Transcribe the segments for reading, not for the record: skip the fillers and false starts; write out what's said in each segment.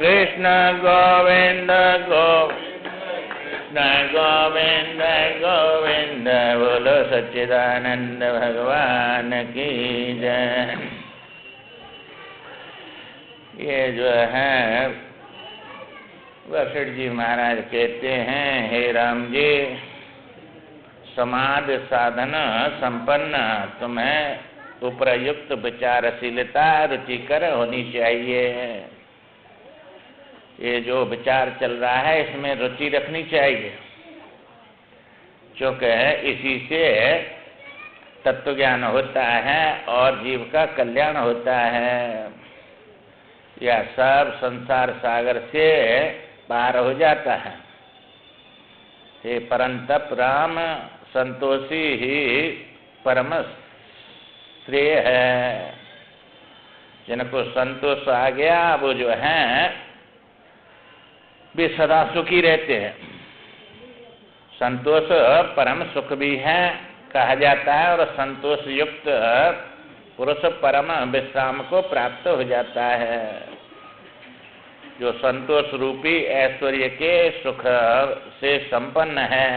कृष्ण गोविंद गोविंद गोविंद गोविंद बोलो सच्चिदानंद भगवान की जय। ये जो है वशिष्ठ जी महाराज कहते हैं, हे राम जी, समाधि साधन संपन्न तुम्हें उपरयुक्त विचारशीलता रुचिकर होनी चाहिए। ये जो विचार चल रहा है इसमें रुचि रखनी चाहिए, क्योंकि इसी से तत्व ज्ञान होता है और जीव का कल्याण होता है। यह सब संसार सागर से पार हो जाता है। हे परंतप राम, संतोषी ही परम श्रेय है। जिनको संतोष आ गया वो जो है वे सदा सुखी रहते हैं। संतोष परम सुख भी है कहा जाता है, और संतोष युक्त पुरुष परम विश्राम को प्राप्त हो जाता है। जो संतोष रूपी ऐश्वर्य के सुख से संपन्न है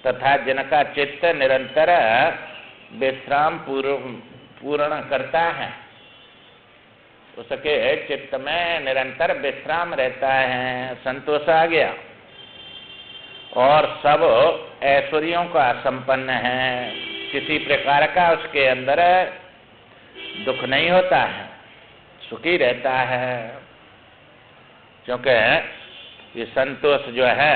तथा जिनका चित्त निरंतर विश्राम पूर्ण करता है, उसके चित्त में निरंतर विश्राम रहता है। संतोष आ गया और सब ऐश्वर्यों का संपन्न है, किसी प्रकार का उसके अंदर दुख नहीं होता है, सुखी रहता है। क्योंकि ये संतोष जो है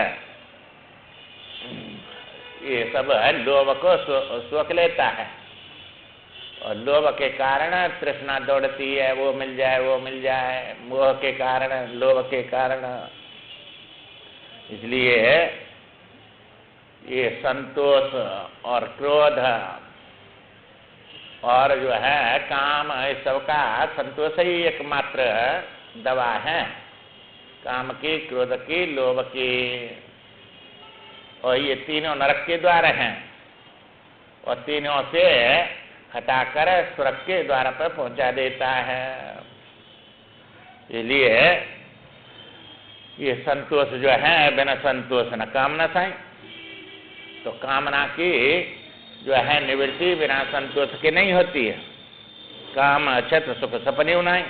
ये सब लोभ को सोख लेता है, और लोभ के कारण तृष्णा दौड़ती है, वो मिल जाए वो मिल जाए, मोह के कारण, लोभ के कारण। इसलिए ये संतोष और क्रोध और जो है काम, इस सबका संतोष ही एकमात्र दवा है। काम की, क्रोध की, लोभ की, और ये तीनों नरक के द्वार हैं, और तीनों से हटाकर स्वर्ग के द्वार पर पहुंचा देता है। इसलिए ये संतोष जो है, बिना संतोष न कामना साई, तो कामना की जो है निवृत्ति बिना संतोष के नहीं होती है। काम अक्षत सुख सपने उनाई,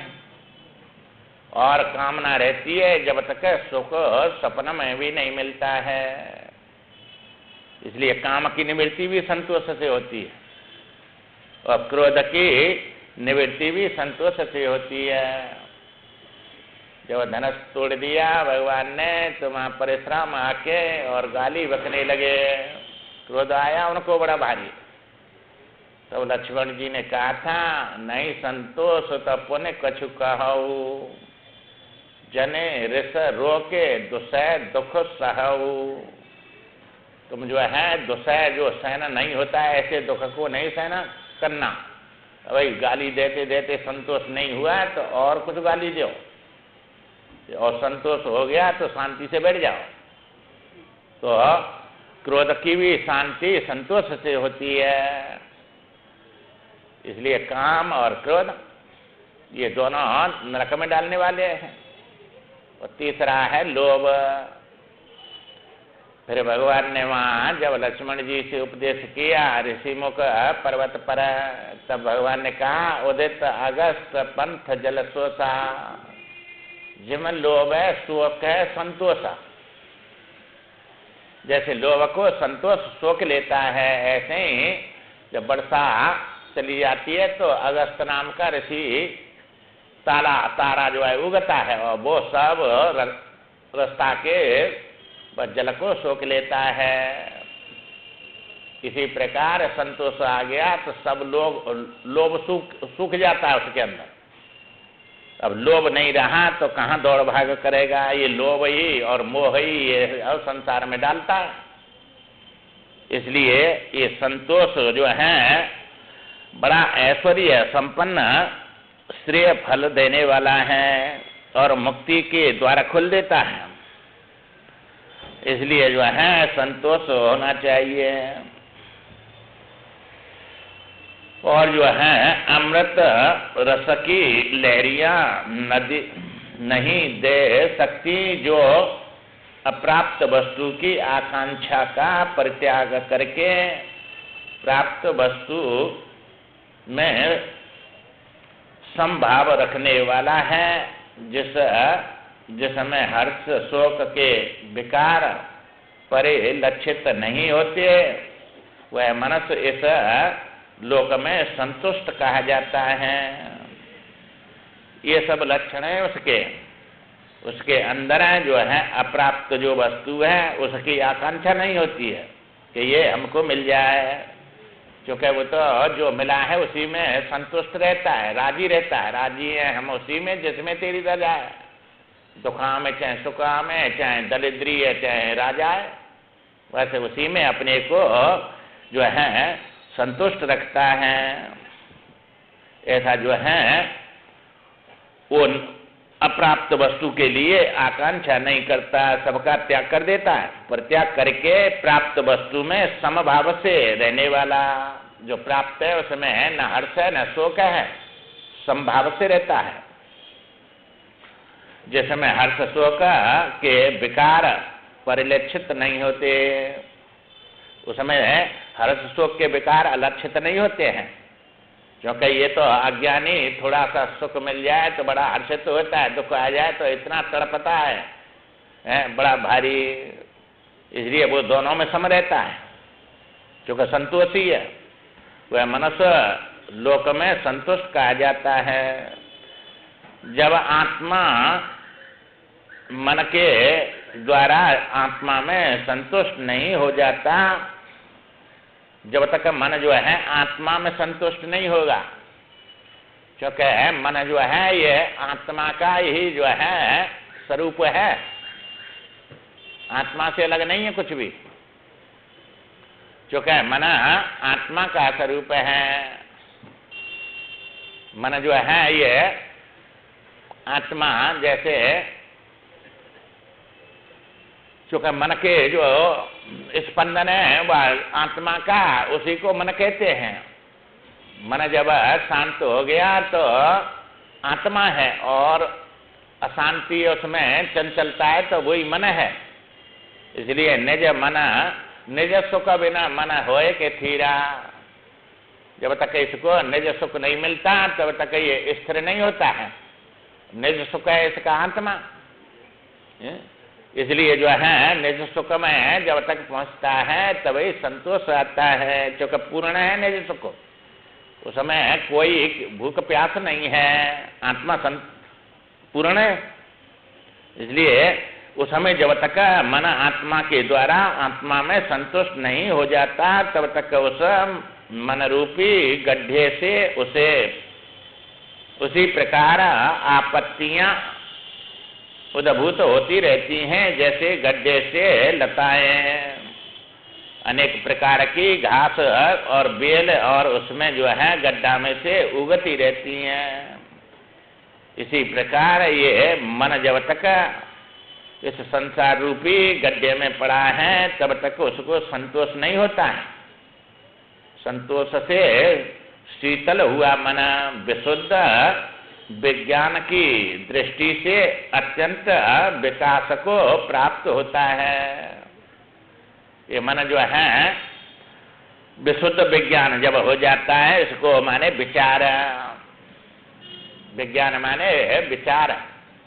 और कामना रहती है जब तक सुख सपन में भी नहीं मिलता है। इसलिए काम की निवृत्ति भी संतोष से होती है, और क्रोध की निवृत्ति भी संतोष से होती है। जब धनुष तोड़ दिया भगवान ने तो वहाँ परिश्रम आके और गाली बकने लगे, क्रोध आया उनको बड़ा भारी। तो लक्ष्मण जी ने कहा था, नहीं संतोष तो पुण्य कछु कहऊ, जने रिस रोके दुसह दुख सहऊ। तुम जो है दुसह जो सहना नहीं होता है, ऐसे दुख को नहीं सहना करना। भाई गाली देते देते संतोष नहीं हुआ तो और कुछ गाली दो, और संतोष हो गया तो शांति से बैठ जाओ। तो क्रोध की भी शांति संतोष से होती है। इसलिए काम और क्रोध ये दोनों नरक में डालने वाले हैं। और तीसरा है लोभ। फिर भगवान ने वहाँ जब लक्ष्मण जी से उपदेश किया ऋषिमुख पर्वत पर, तब भगवान ने कहा, उदित अगस्त पंथ जल सोसा, जिम लोभ है शोक है संतोष। जैसे लोभ को संतोष शोक लेता है, ऐसे ही जब वर्षा चली जाती है तो अगस्त नाम का ऋषि तारा जो है उगता है, और वो सब रास्ता के जल को सोख लेता है। इसी प्रकार संतोष आ गया तो सब लोभ सूख जाता है उसके अंदर। अब लोभ नहीं रहा तो कहाँ दौड़ भाग करेगा। ये लोभ ही और मोह ही ये और संसार में डालता है। इसलिए ये संतोष जो है बड़ा ऐश्वर्य संपन्न श्रेय फल देने वाला है और मुक्ति के द्वार खोल देता है। इसलिए जो है संतोष होना चाहिए। और जो है अमृत रस की लहरियां नहीं दे सकती, जो अप्राप्त वस्तु की आकांक्षा का परित्याग करके प्राप्त वस्तु में संभाव रखने वाला है, जिसमें हर्ष शोक के विकार परिलक्षित नहीं होते, वह मनुष्य इस लोक में संतुष्ट कहा जाता है। ये सब लक्षण है उसके अंदर है, जो है अप्राप्त जो वस्तु है उसकी आकांक्षा नहीं होती है कि ये हमको मिल जाए, क्योंकि वो तो जो मिला है उसी में संतुष्ट रहता है, राजी रहता है। राजी है हम उसी में जिसमें तेरी रजा है, दुखा में चाहे सुखा में, चाहे दरिद्री है चाहे राजा है, वैसे उसी में अपने को जो है संतुष्ट रखता है। ऐसा जो है वो अप्राप्त वस्तु के लिए आकांक्षा नहीं करता, सबका त्याग कर देता है, पर त्याग करके प्राप्त वस्तु में समभाव से रहने वाला, जो प्राप्त है उसमें न हर्ष है न शोक है, समभाव से रहता है। जिसमें हर्ष शोक के विकार परिलक्षित नहीं होते, उसमें हर्ष शोक के विकार अलक्षित नहीं होते हैं, क्योंकि ये तो अज्ञानी थोड़ा सा सुख मिल जाए तो बड़ा हर्षित तो होता है, दुख आ जाए तो इतना तड़पता है बड़ा भारी, इसलिए वो दोनों में सम रहता है, क्योंकि संतोषी है। वह मनुष्य लोक में संतुष्ट कहा जाता है। जब आत्मा मन के द्वारा आत्मा में संतुष्ट नहीं हो जाता, जब तक मन जो है आत्मा में संतुष्ट नहीं होगा, क्योंकि मन जो है ये आत्मा का ही जो है स्वरूप है, आत्मा से अलग नहीं है कुछ भी, क्योंकि मन आत्मा का स्वरूप है। मन जो है ये आत्मा जैसे, क्योंकि मन के जो स्पंदन है वह आत्मा का, उसी को मन कहते हैं। मन जब शांत हो गया तो आत्मा है, और अशांति उसमें चंचलता है तो वही मन है। इसलिए निज मन निज सुख बिना मन होए के थीरा, जब तक इसको निज सुख नहीं मिलता तब तक ये स्थिर नहीं होता है। निज सुख है इसका आत्मा, इसलिए जो है निज सुख में जब तक पहुंचता है तभी संतोष आता है, क्योंकि पूर्ण है निज सुख, उसमें कोई भूख प्यास नहीं है, आत्मा पूर्ण है। इसलिए उस समय जब तक मन आत्मा के द्वारा आत्मा में संतुष्ट नहीं हो जाता तब तक उस मन रूपी गड्ढे से उसे उसी प्रकार आपत्तियां उद्भूत होती रहती हैं, जैसे गड्ढे से लताएं, अनेक प्रकार की घास और बेल और उसमें जो है गड्ढा में से उगती रहती हैं। इसी प्रकार ये मन जब तक इस संसार रूपी गड्ढे में पड़ा है तब तक उसको संतोष नहीं होता है। संतोष से शीतल हुआ मन विशुद्ध विज्ञान की दृष्टि से अत्यंत विकास को प्राप्त होता है। ये मन जो है विशुद्ध विज्ञान जब हो जाता है, इसको माने विचार, विज्ञान माने विचार,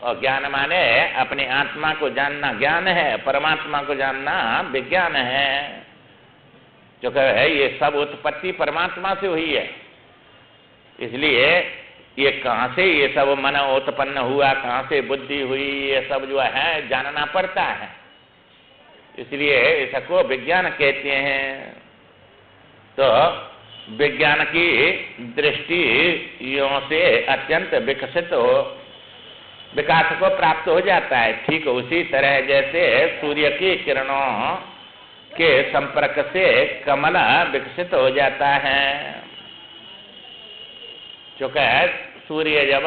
और ज्ञान माने अपनी आत्मा को जानना ज्ञान है, परमात्मा को जानना विज्ञान है। जो है ये सब उत्पत्ति परमात्मा से हुई है, इसलिए ये कहाँ से ये सब मन उत्पन्न हुआ, कहाँ से बुद्धि हुई, ये सब जो है जानना पड़ता है, इसलिए इसको विज्ञान कहते हैं। तो विज्ञान की दृष्टियों से अत्यंत विकसित हो विकास को प्राप्त हो जाता है। ठीक उसी तरह जैसे सूर्य की किरणों के संपर्क से कमल विकसित हो जाता है, क्योंकि सूर्य जब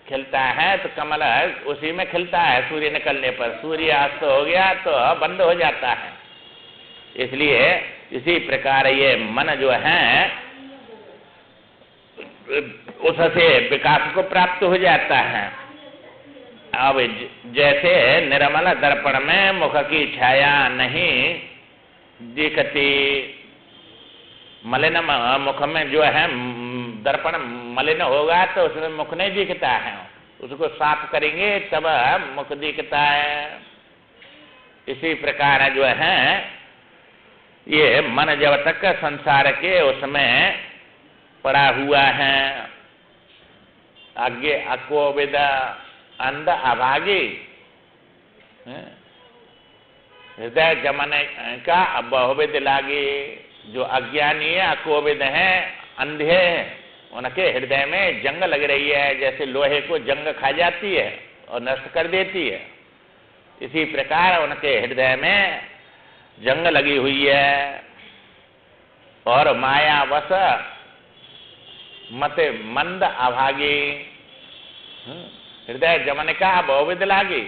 खिलता है तो कमल उसी में खिलता है, सूर्य निकलने पर सूर्य अस्त हो गया तो बंद हो जाता है। इसलिए इसी प्रकार ये मन जो है उससे विकास को प्राप्त हो जाता है। अब जैसे निर्मल दर्पण में मुख की छाया नहीं दिखती, मलिन मुख में जो है दर्पण मलिन होगा तो उसमें मुख नहीं दिखता है, उसको साफ करेंगे तब मुख दिखता है। इसी प्रकार जो है ये मन जब तक संसार के उसमें पड़ा हुआ है, आगे अकोविद अंध अभागी, हृदय जमने का बहुविद लागे। जो अज्ञानी है, अकोविद है, अंधे हैं, उनके हृदय में जंग लग रही है, जैसे लोहे को जंग खा जाती है और नष्ट कर देती है, इसी प्रकार उनके हृदय में जंग लगी हुई है। और मायावश मते मंद अभागी, हृदय जमन का बहुविद लागी,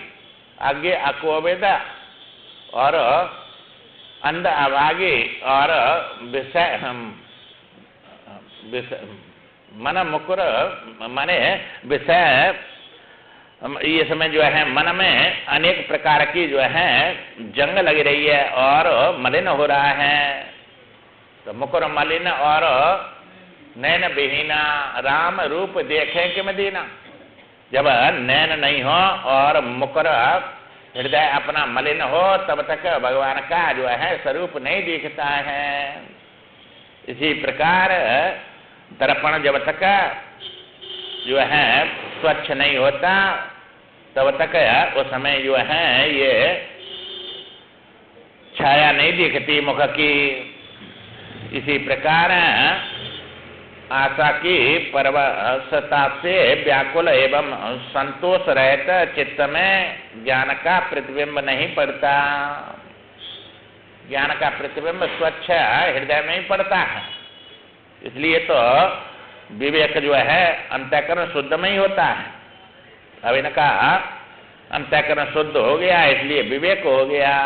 आगे अकोविद और अंध अभागी और विषय मन मुकुर माने विषय, ये समय जो है मन में अनेक प्रकार की जो है जंग लग रही है और मलिन हो रहा है। तो मुकुर मलिन और नैन विहीना, राम रूप देखे कि मदीना। जब नैन नहीं हो और मुकुर हृदय अपना मलिन हो तब तक भगवान का जो है स्वरूप नहीं दिखता है। इसी प्रकार दर्पण जब तक जो है स्वच्छ नहीं होता तब तक उस समय जो है ये छाया नहीं दिखती मुख की। इसी प्रकार आशा की परवशता से व्याकुल एवं संतोष रहित चित्त में ज्ञान का प्रतिबिंब नहीं पड़ता। ज्ञान का प्रतिबिंब स्वच्छ हृदय में ही पड़ता है, इसलिए तो विवेक जो है अंतःकरण शुद्ध में ही होता है। अब इनका अंतःकरण शुद्ध हो गया इसलिए विवेक हो गया।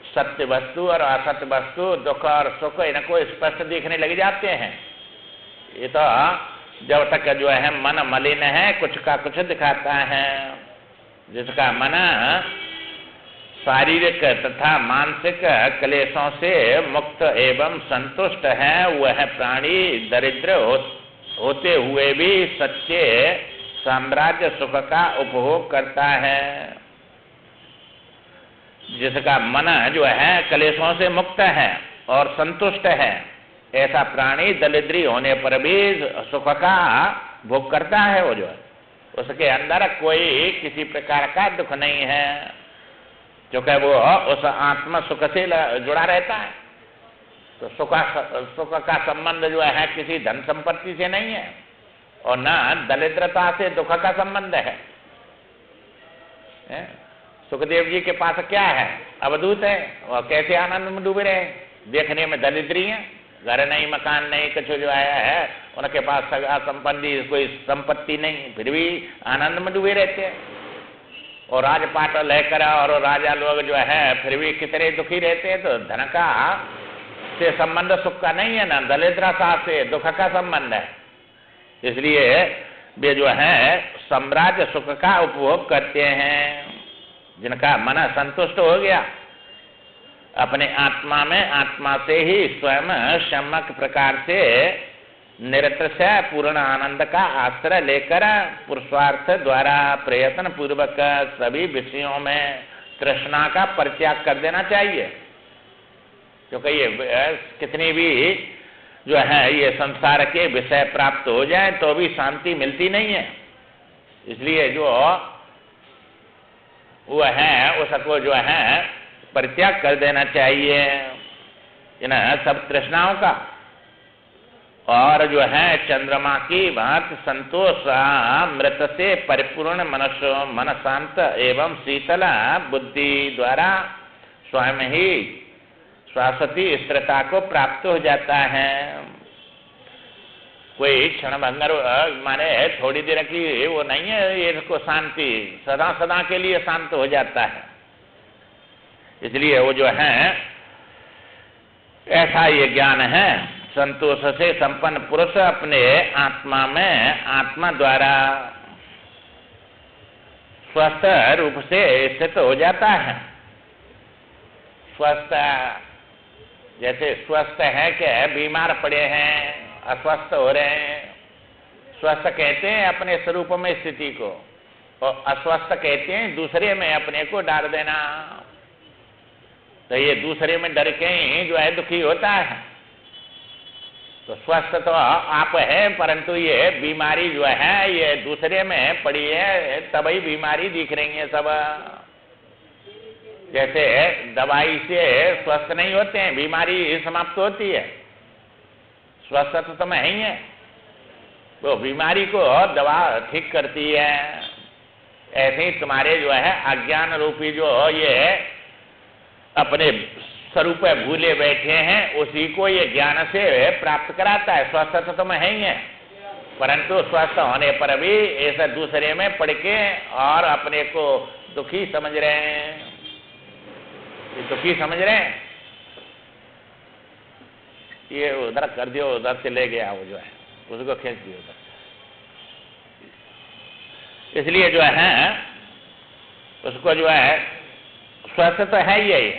सत्य वस्तु और असत्य वस्तु, दुख और सुख इनको स्पष्ट दिखने लग जाते हैं। ये तो जब तक जो है मन मलिन है कुछ का कुछ दिखाता है। जिसका मन शारीरिक तथा मानसिक क्लेशों से मुक्त एवं संतुष्ट है, वह प्राणी दरिद्र होते हुए भी सच्चे साम्राज्य सुख का उपभोग करता है। जिसका मन जो है क्लेशों से मुक्त है और संतुष्ट है, ऐसा प्राणी दरिद्री होने पर भी सुख का भोग करता है। वो जो है उसके अंदर कोई किसी प्रकार का दुख नहीं है, क्योंकि वो उस आत्मा सुख से जुड़ा रहता है। तो सुख का संबंध जो है किसी धन संपत्ति से नहीं है और न दरिद्रता से दुख का संबंध है। सुखदेव जी के पास क्या है? अवधूत है, और कैसे आनंद में डूबे रहे। देखने में दरिद्री है, घर नहीं, मकान नहीं, कुछ जो आया है, उनके पास सगा संपत्ति कोई संपत्ति नहीं, फिर भी आनंद में डूबे रहते हैं। और राजपाट लेकर और राजा लोग जो है फिर भी कितने दुखी रहते हैं। तो धन का से संबंध सुख का नहीं है, ना दरिद्रता से दुख का संबंध है। इसलिए वे जो है साम्राज्य सुख का उपभोग करते हैं। जिनका मन संतुष्ट हो गया अपने आत्मा में, आत्मा से ही स्वयं सम्यक प्रकार से निरंतर से पूर्ण आनंद का आश्रय लेकर पुरुषार्थ द्वारा प्रयत्न पूर्वक सभी विषयों में तृष्णा का परित्याग कर देना चाहिए। क्योंकि ये कितनी भी जो है ये संसार के विषय प्राप्त हो जाए तो भी शांति मिलती नहीं है। इसलिए जो वो है उसको जो है परित्याग कर देना चाहिए इन सब तृष्णाओं का। और जो है चंद्रमा की भांति संतोष मृत से परिपूर्ण मनुष्य मन शांत एवं शीतल बुद्धि द्वारा स्वयं ही शाश्वती स्थिरता को प्राप्त हो जाता है। कोई क्षण भंगर माने थोड़ी देर की वो नहीं है, ये इसको शांति सदा सदा के लिए शांत हो जाता है। इसलिए वो जो है ऐसा ये ज्ञान है। संतोष से संपन्न पुरुष अपने आत्मा में आत्मा द्वारा स्वस्थ रूप से स्थित हो जाता है। स्वस्थ जैसे स्वस्थ है कि बीमार पड़े हैं, अस्वस्थ हो रहे हैं। स्वस्थ कहते हैं अपने स्वरूप में स्थिति को, और अस्वस्थ कहते हैं दूसरे में अपने को डाल देना। तो ये दूसरे में डर के ही जो है दुखी होता है। तो स्वस्थ तो आप है, परंतु ये बीमारी जो है ये दूसरे में पड़ी है, तभी बीमारी दिख रही है सब। जैसे दवाई से स्वस्थ नहीं होते हैं, बीमारी समाप्त होती है। स्वस्थ तो तुम है ही है, वो बीमारी को दवा ठीक करती है। ऐसे ही तुम्हारे जो है अज्ञान रूपी जो ये अपने स्वरूप भूले बैठे हैं, उसी को ये ज्ञान से प्राप्त कराता है। स्वस्थ तो तुम है ही है, परंतु स्वस्थ होने पर भी ऐसा दूसरे में पड़ के और अपने को दुखी समझ रहे हैं। दुखी समझ रहे हैं, ये उधर कर दियो, उधर से ले गया वो जो है उसको खींच दियो उधर। इसलिए जो है उसको जो है स्वस्थ तो है ही,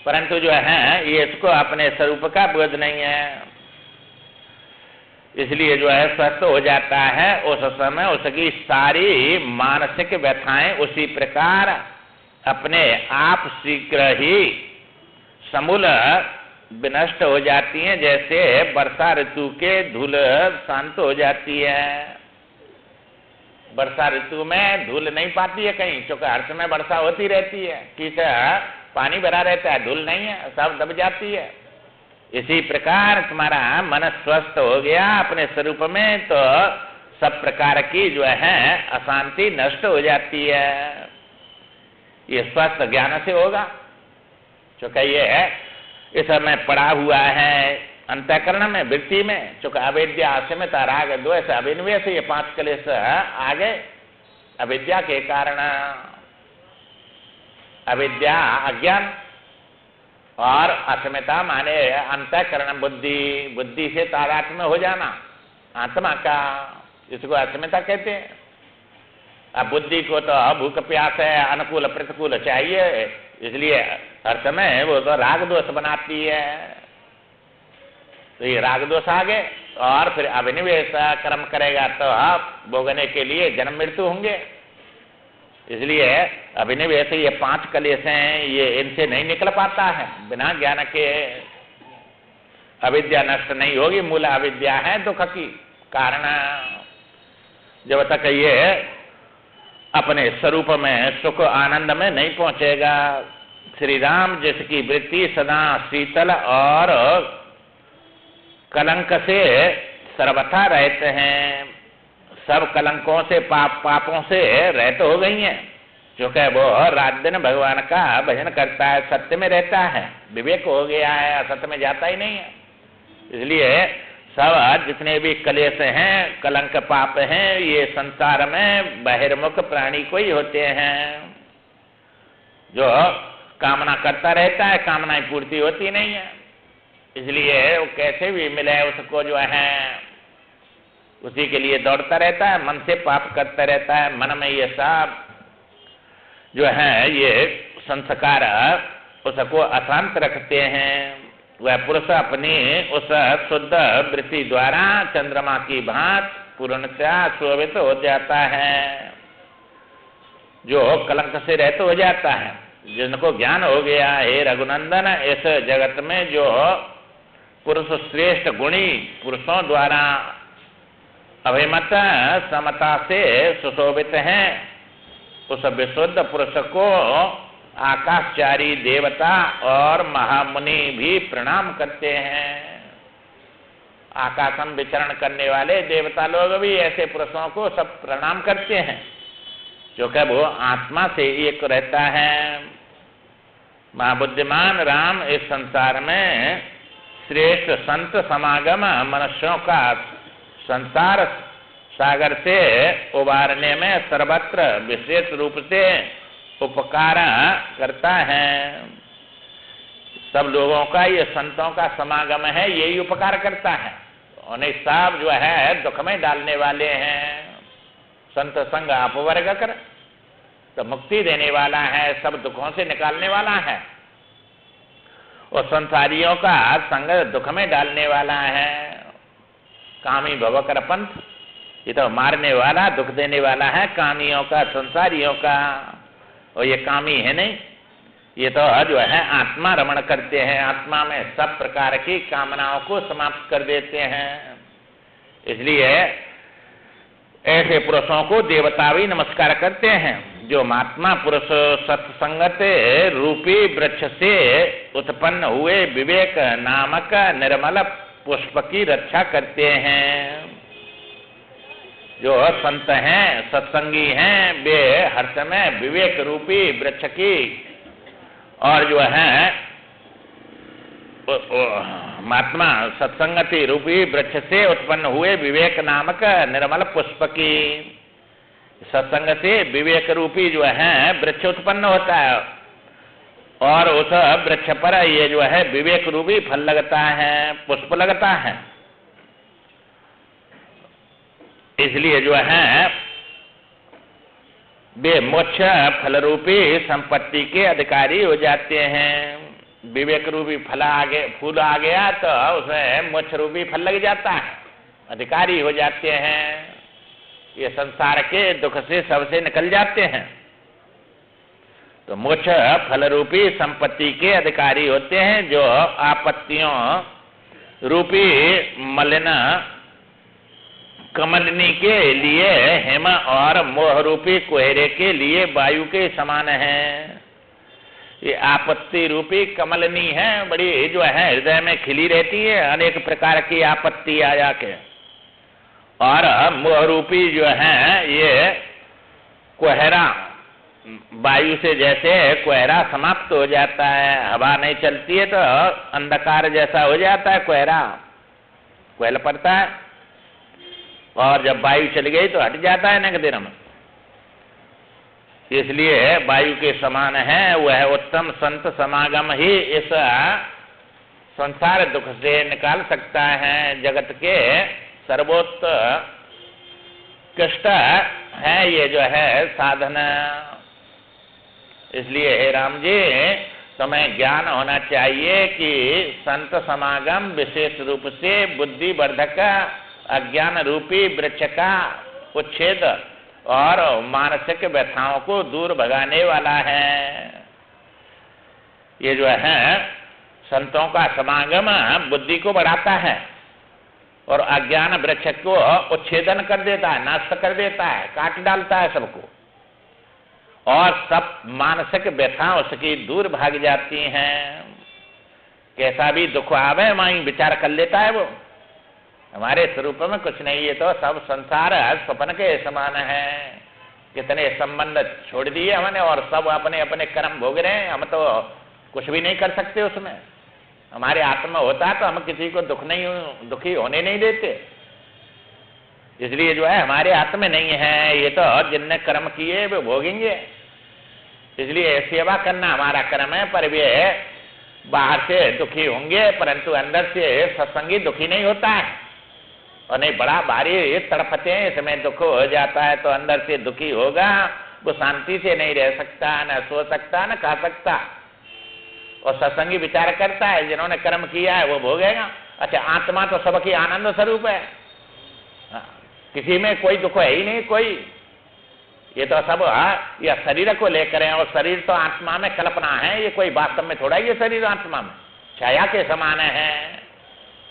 परंतु जो है ये इसको अपने स्वरूप का बोध नहीं है। इसलिए जो है स्वस्थ हो जाता है। उस समय उसकी सारी मानसिक व्यथाएं उसी प्रकार अपने आप शीघ्र ही समूल विनष्ट हो जाती हैं, जैसे वर्षा ऋतु के धूल शांत हो जाती है। वर्षा ऋतु में धूल नहीं पाती है कहीं, क्योंकि हर समय वर्षा होती रहती है, कीचड़ पानी भरा रहता है, धूल नहीं है, सब दब जाती है। इसी प्रकार तुम्हारा मन स्वस्थ हो गया अपने स्वरूप में, तो सब प्रकार की जो है अशांति नष्ट हो जाती है। ये स्वस्थ ज्ञान से होगा, क्योंकि ये इस समय पड़ा हुआ है अंतःकरण में, वृत्ति में। चूंकि अविद्या, अस्मिता, राग, द्वेष, अभिनिवेश, ये 5 क्लेश आ गए अविद्या के कारण। अविद्या अज्ञान, और अस्मिता माने अंतःकरण बुद्धि, बुद्धि से तादात्म्य में हो जाना आत्मा का, इसको अस्मिता कहते हैं। अब बुद्धि को तो भूख प्यास है, अनुकूल प्रतिकूल चाहिए, इसलिए हर समय वो तो राग दोष बनाती है। तो ये राग दोष आ गए, और फिर अभिनिवेश कर्म करेगा तो आप भोगने के लिए जन्म मृत्यु होंगे। इसलिए अभिनिवेश ये 5 क्लेश हैं, ये इनसे नहीं निकल पाता है बिना ज्ञान के। अविद्या नष्ट नहीं होगी, मूल अविद्या है दुख की कारण। जब तक ये अपने स्वरूप में सुख आनंद में नहीं पहुंचेगा। श्री राम जिसकी वृत्ति सदा शीतल और कलंक से सर्वथा रहते हैं, सब कलंकों से पापों से रहित हो गई हैं, क्योंकि वो रात दिन भगवान का भजन करता है, सत्य में रहता है, विवेक हो गया है, असत्य में जाता ही नहीं है। इसलिए सब जितने भी क्लेश हैं, कलंक पाप हैं, ये संसार में बहिर्मुख प्राणी को ही होते हैं। जो कामना करता रहता है, कामनाएं पूर्ति होती नहीं है, इसलिए वो कैसे भी मिले उसको जो है उसी के लिए दौड़ता रहता है, मन से पाप करता रहता है। मन में ये सब जो है ये संस्कार उसको अशांत रखते हैं। वह पुरुष अपनी उस शुद्ध वृत्ति द्वारा चंद्रमा की भांति पूर्णतया शोभित हो जाता है, जो कलंक से रहित हो जाता है। जिनको ज्ञान हो गया, हे रघुनंदन, इस जगत में जो पुरुष श्रेष्ठ गुणी पुरुषों द्वारा अभिमत समता से सुशोभित हैं, उस विशुद्ध पुरुष को आकाशचारी देवता और महामुनि भी प्रणाम करते हैं। आकाशम विचरण करने वाले देवता लोग भी ऐसे पुरुषों को सब प्रणाम करते हैं, क्योंकि वो आत्मा से एक रहता है। महाबुद्धिमान राम इस संसार में श्रेष्ठ संत समागम मनुष्यों का संसार सागर से उबारने में सर्वत्र विशेष रूप से उपकार करता है। सब लोगों का ये संतों का समागम है, यही उपकार करता है। उन्हें सब जो है दुख में डालने वाले हैं, संत संग अपवर्ग कर, तो मुक्ति देने वाला है, सब दुखों से निकालने वाला है। और संसारियों का संग दुख में डालने वाला है। कामी भव कर पंथ, ये तो मारने वाला, दुख देने वाला है कामियों का, संसारियों का। और ये कामी है नहीं, ये तो जो है आत्मा रमण करते हैं, आत्मा में सब प्रकार की कामनाओं को समाप्त कर देते हैं। इसलिए ऐसे पुरुषों को देवता भी नमस्कार करते हैं, जो महात्मा पुरुष सत्संगत रूपी वृक्ष से उत्पन्न हुए विवेक नामक निर्मल पुष्प की रक्षा करते हैं। जो संत हैं, सत्संगी हैं, वे हर समय विवेक रूपी वृक्ष की और जो है महात्मा सत्संगति रूपी वृक्ष से उत्पन्न हुए विवेक नामक निर्मल पुष्प की, सत्संग से विवेक रूपी जो है वृक्ष उत्पन्न होता है और उस वृक्ष पर ये जो है विवेक रूपी फल लगता है, पुष्प लगता है। इसलिए जो है वे मोक्ष फल रूपी संपत्ति के अधिकारी हो जाते हैं। विवेक रूपी फूल आ गया तो उसमें मोक्ष रूपी फल लग जाता है, अधिकारी हो जाते हैं। ये संसार के दुख से सबसे निकल जाते हैं। तो मोक्ष फल रूपी संपत्ति के अधिकारी होते हैं, जो आपत्तियों रूपी मलिन कमलनी के लिए हेम और मोह रूपी कोहरे के लिए वायु के समान है। ये आपत्ति रूपी कमलनी है, बड़ी जो है हृदय में खिली रहती है, अनेक प्रकार की आपत्ति आ जाके। और मोह रूपी जो है ये कोहरा, वायु से जैसे कोहरा समाप्त हो जाता है, हवा नहीं चलती है तो अंधकार जैसा हो जाता है, कोहरा पड़ता है, और जब वायु चली गई तो हट जाता है अनेक दिनों में। इसलिए वायु के समान है, वह उत्तम संत समागम ही इस संसार दुख से निकाल सकता है। जगत के सर्वोत्कृष्ट है ये जो है साधन। इसलिए हे राम जी, तुम्हें ज्ञान होना चाहिए कि संत समागम विशेष रूप से बुद्धि वर्धक अज्ञान रूपी वृक्ष का उच्छेद और मानसिक व्यथाओं को दूर भगाने वाला है। ये जो है संतों का समागम बुद्धि को बढ़ाता है और अज्ञान वृक्ष को उच्छेदन कर देता है, नष्ट कर देता है, काट डालता है सबको, और सब मानसिक व्यथा उसकी दूर भाग जाती हैं। कैसा भी दुख आवे वहीं विचार कर लेता है वो, हमारे स्वरूप में कुछ नहीं, ये तो सब संसार स्वप्न के समान है। कितने संबंध छोड़ दिए हमने और सब अपने अपने कर्म भोग रहे हैं, हम तो कुछ भी नहीं कर सकते उसमें। हमारे आत्मा होता तो हम किसी को दुखी होने नहीं देते। इसलिए जो है हमारे हाथ में नहीं है, ये तो जिनने कर्म किए वे भोगेंगे। इसलिए सेवा करना हमारा कर्म है, पर वे बाहर से दुखी होंगे परंतु अंदर से सत्संगी दुखी नहीं होता है। और नहीं बड़ा भारी तड़पते हैं, इसमें दुख हो जाता है तो अंदर से दुखी होगा, वो शांति से नहीं रह सकता, न सो सकता, न खा सकता। और सत्संगी विचार करता है जिन्होंने कर्म किया है वो भोगेगा। अच्छा, आत्मा तो सबकी आनंद स्वरूप है, किसी में कोई दुख है ही नहीं कोई। ये तो सब ये शरीर को लेकर है, और शरीर तो आत्मा में कल्पना है, ये कोई वास्तव में थोड़ा ये शरीर आत्मा में छाया के समान है।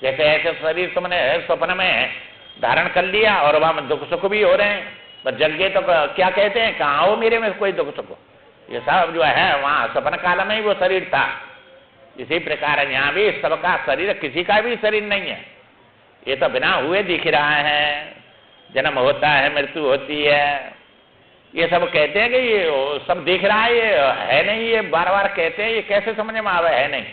जैसे ऐसे शरीर तुमने स्वप्न में धारण कर लिया और वहां दुख सुख भी हो रहे हैं, पर जग गए तो क्या कहते हैं, कहाँ हो मेरे में कोई दुख सुख। ये सब जो है वहां स्वप्न काल में ही वो शरीर था। इसी प्रकार यहाँ भी सबका शरीर, किसी का भी शरीर नहीं है, ये तो बिना हुए दिख रहा है। जन्म होता है, मृत्यु होती है, ये सब कहते हैं कि ये सब दिख रहा है, ये है नहीं, ये बार बार कहते हैं, ये कैसे समझ में आवे है नहीं।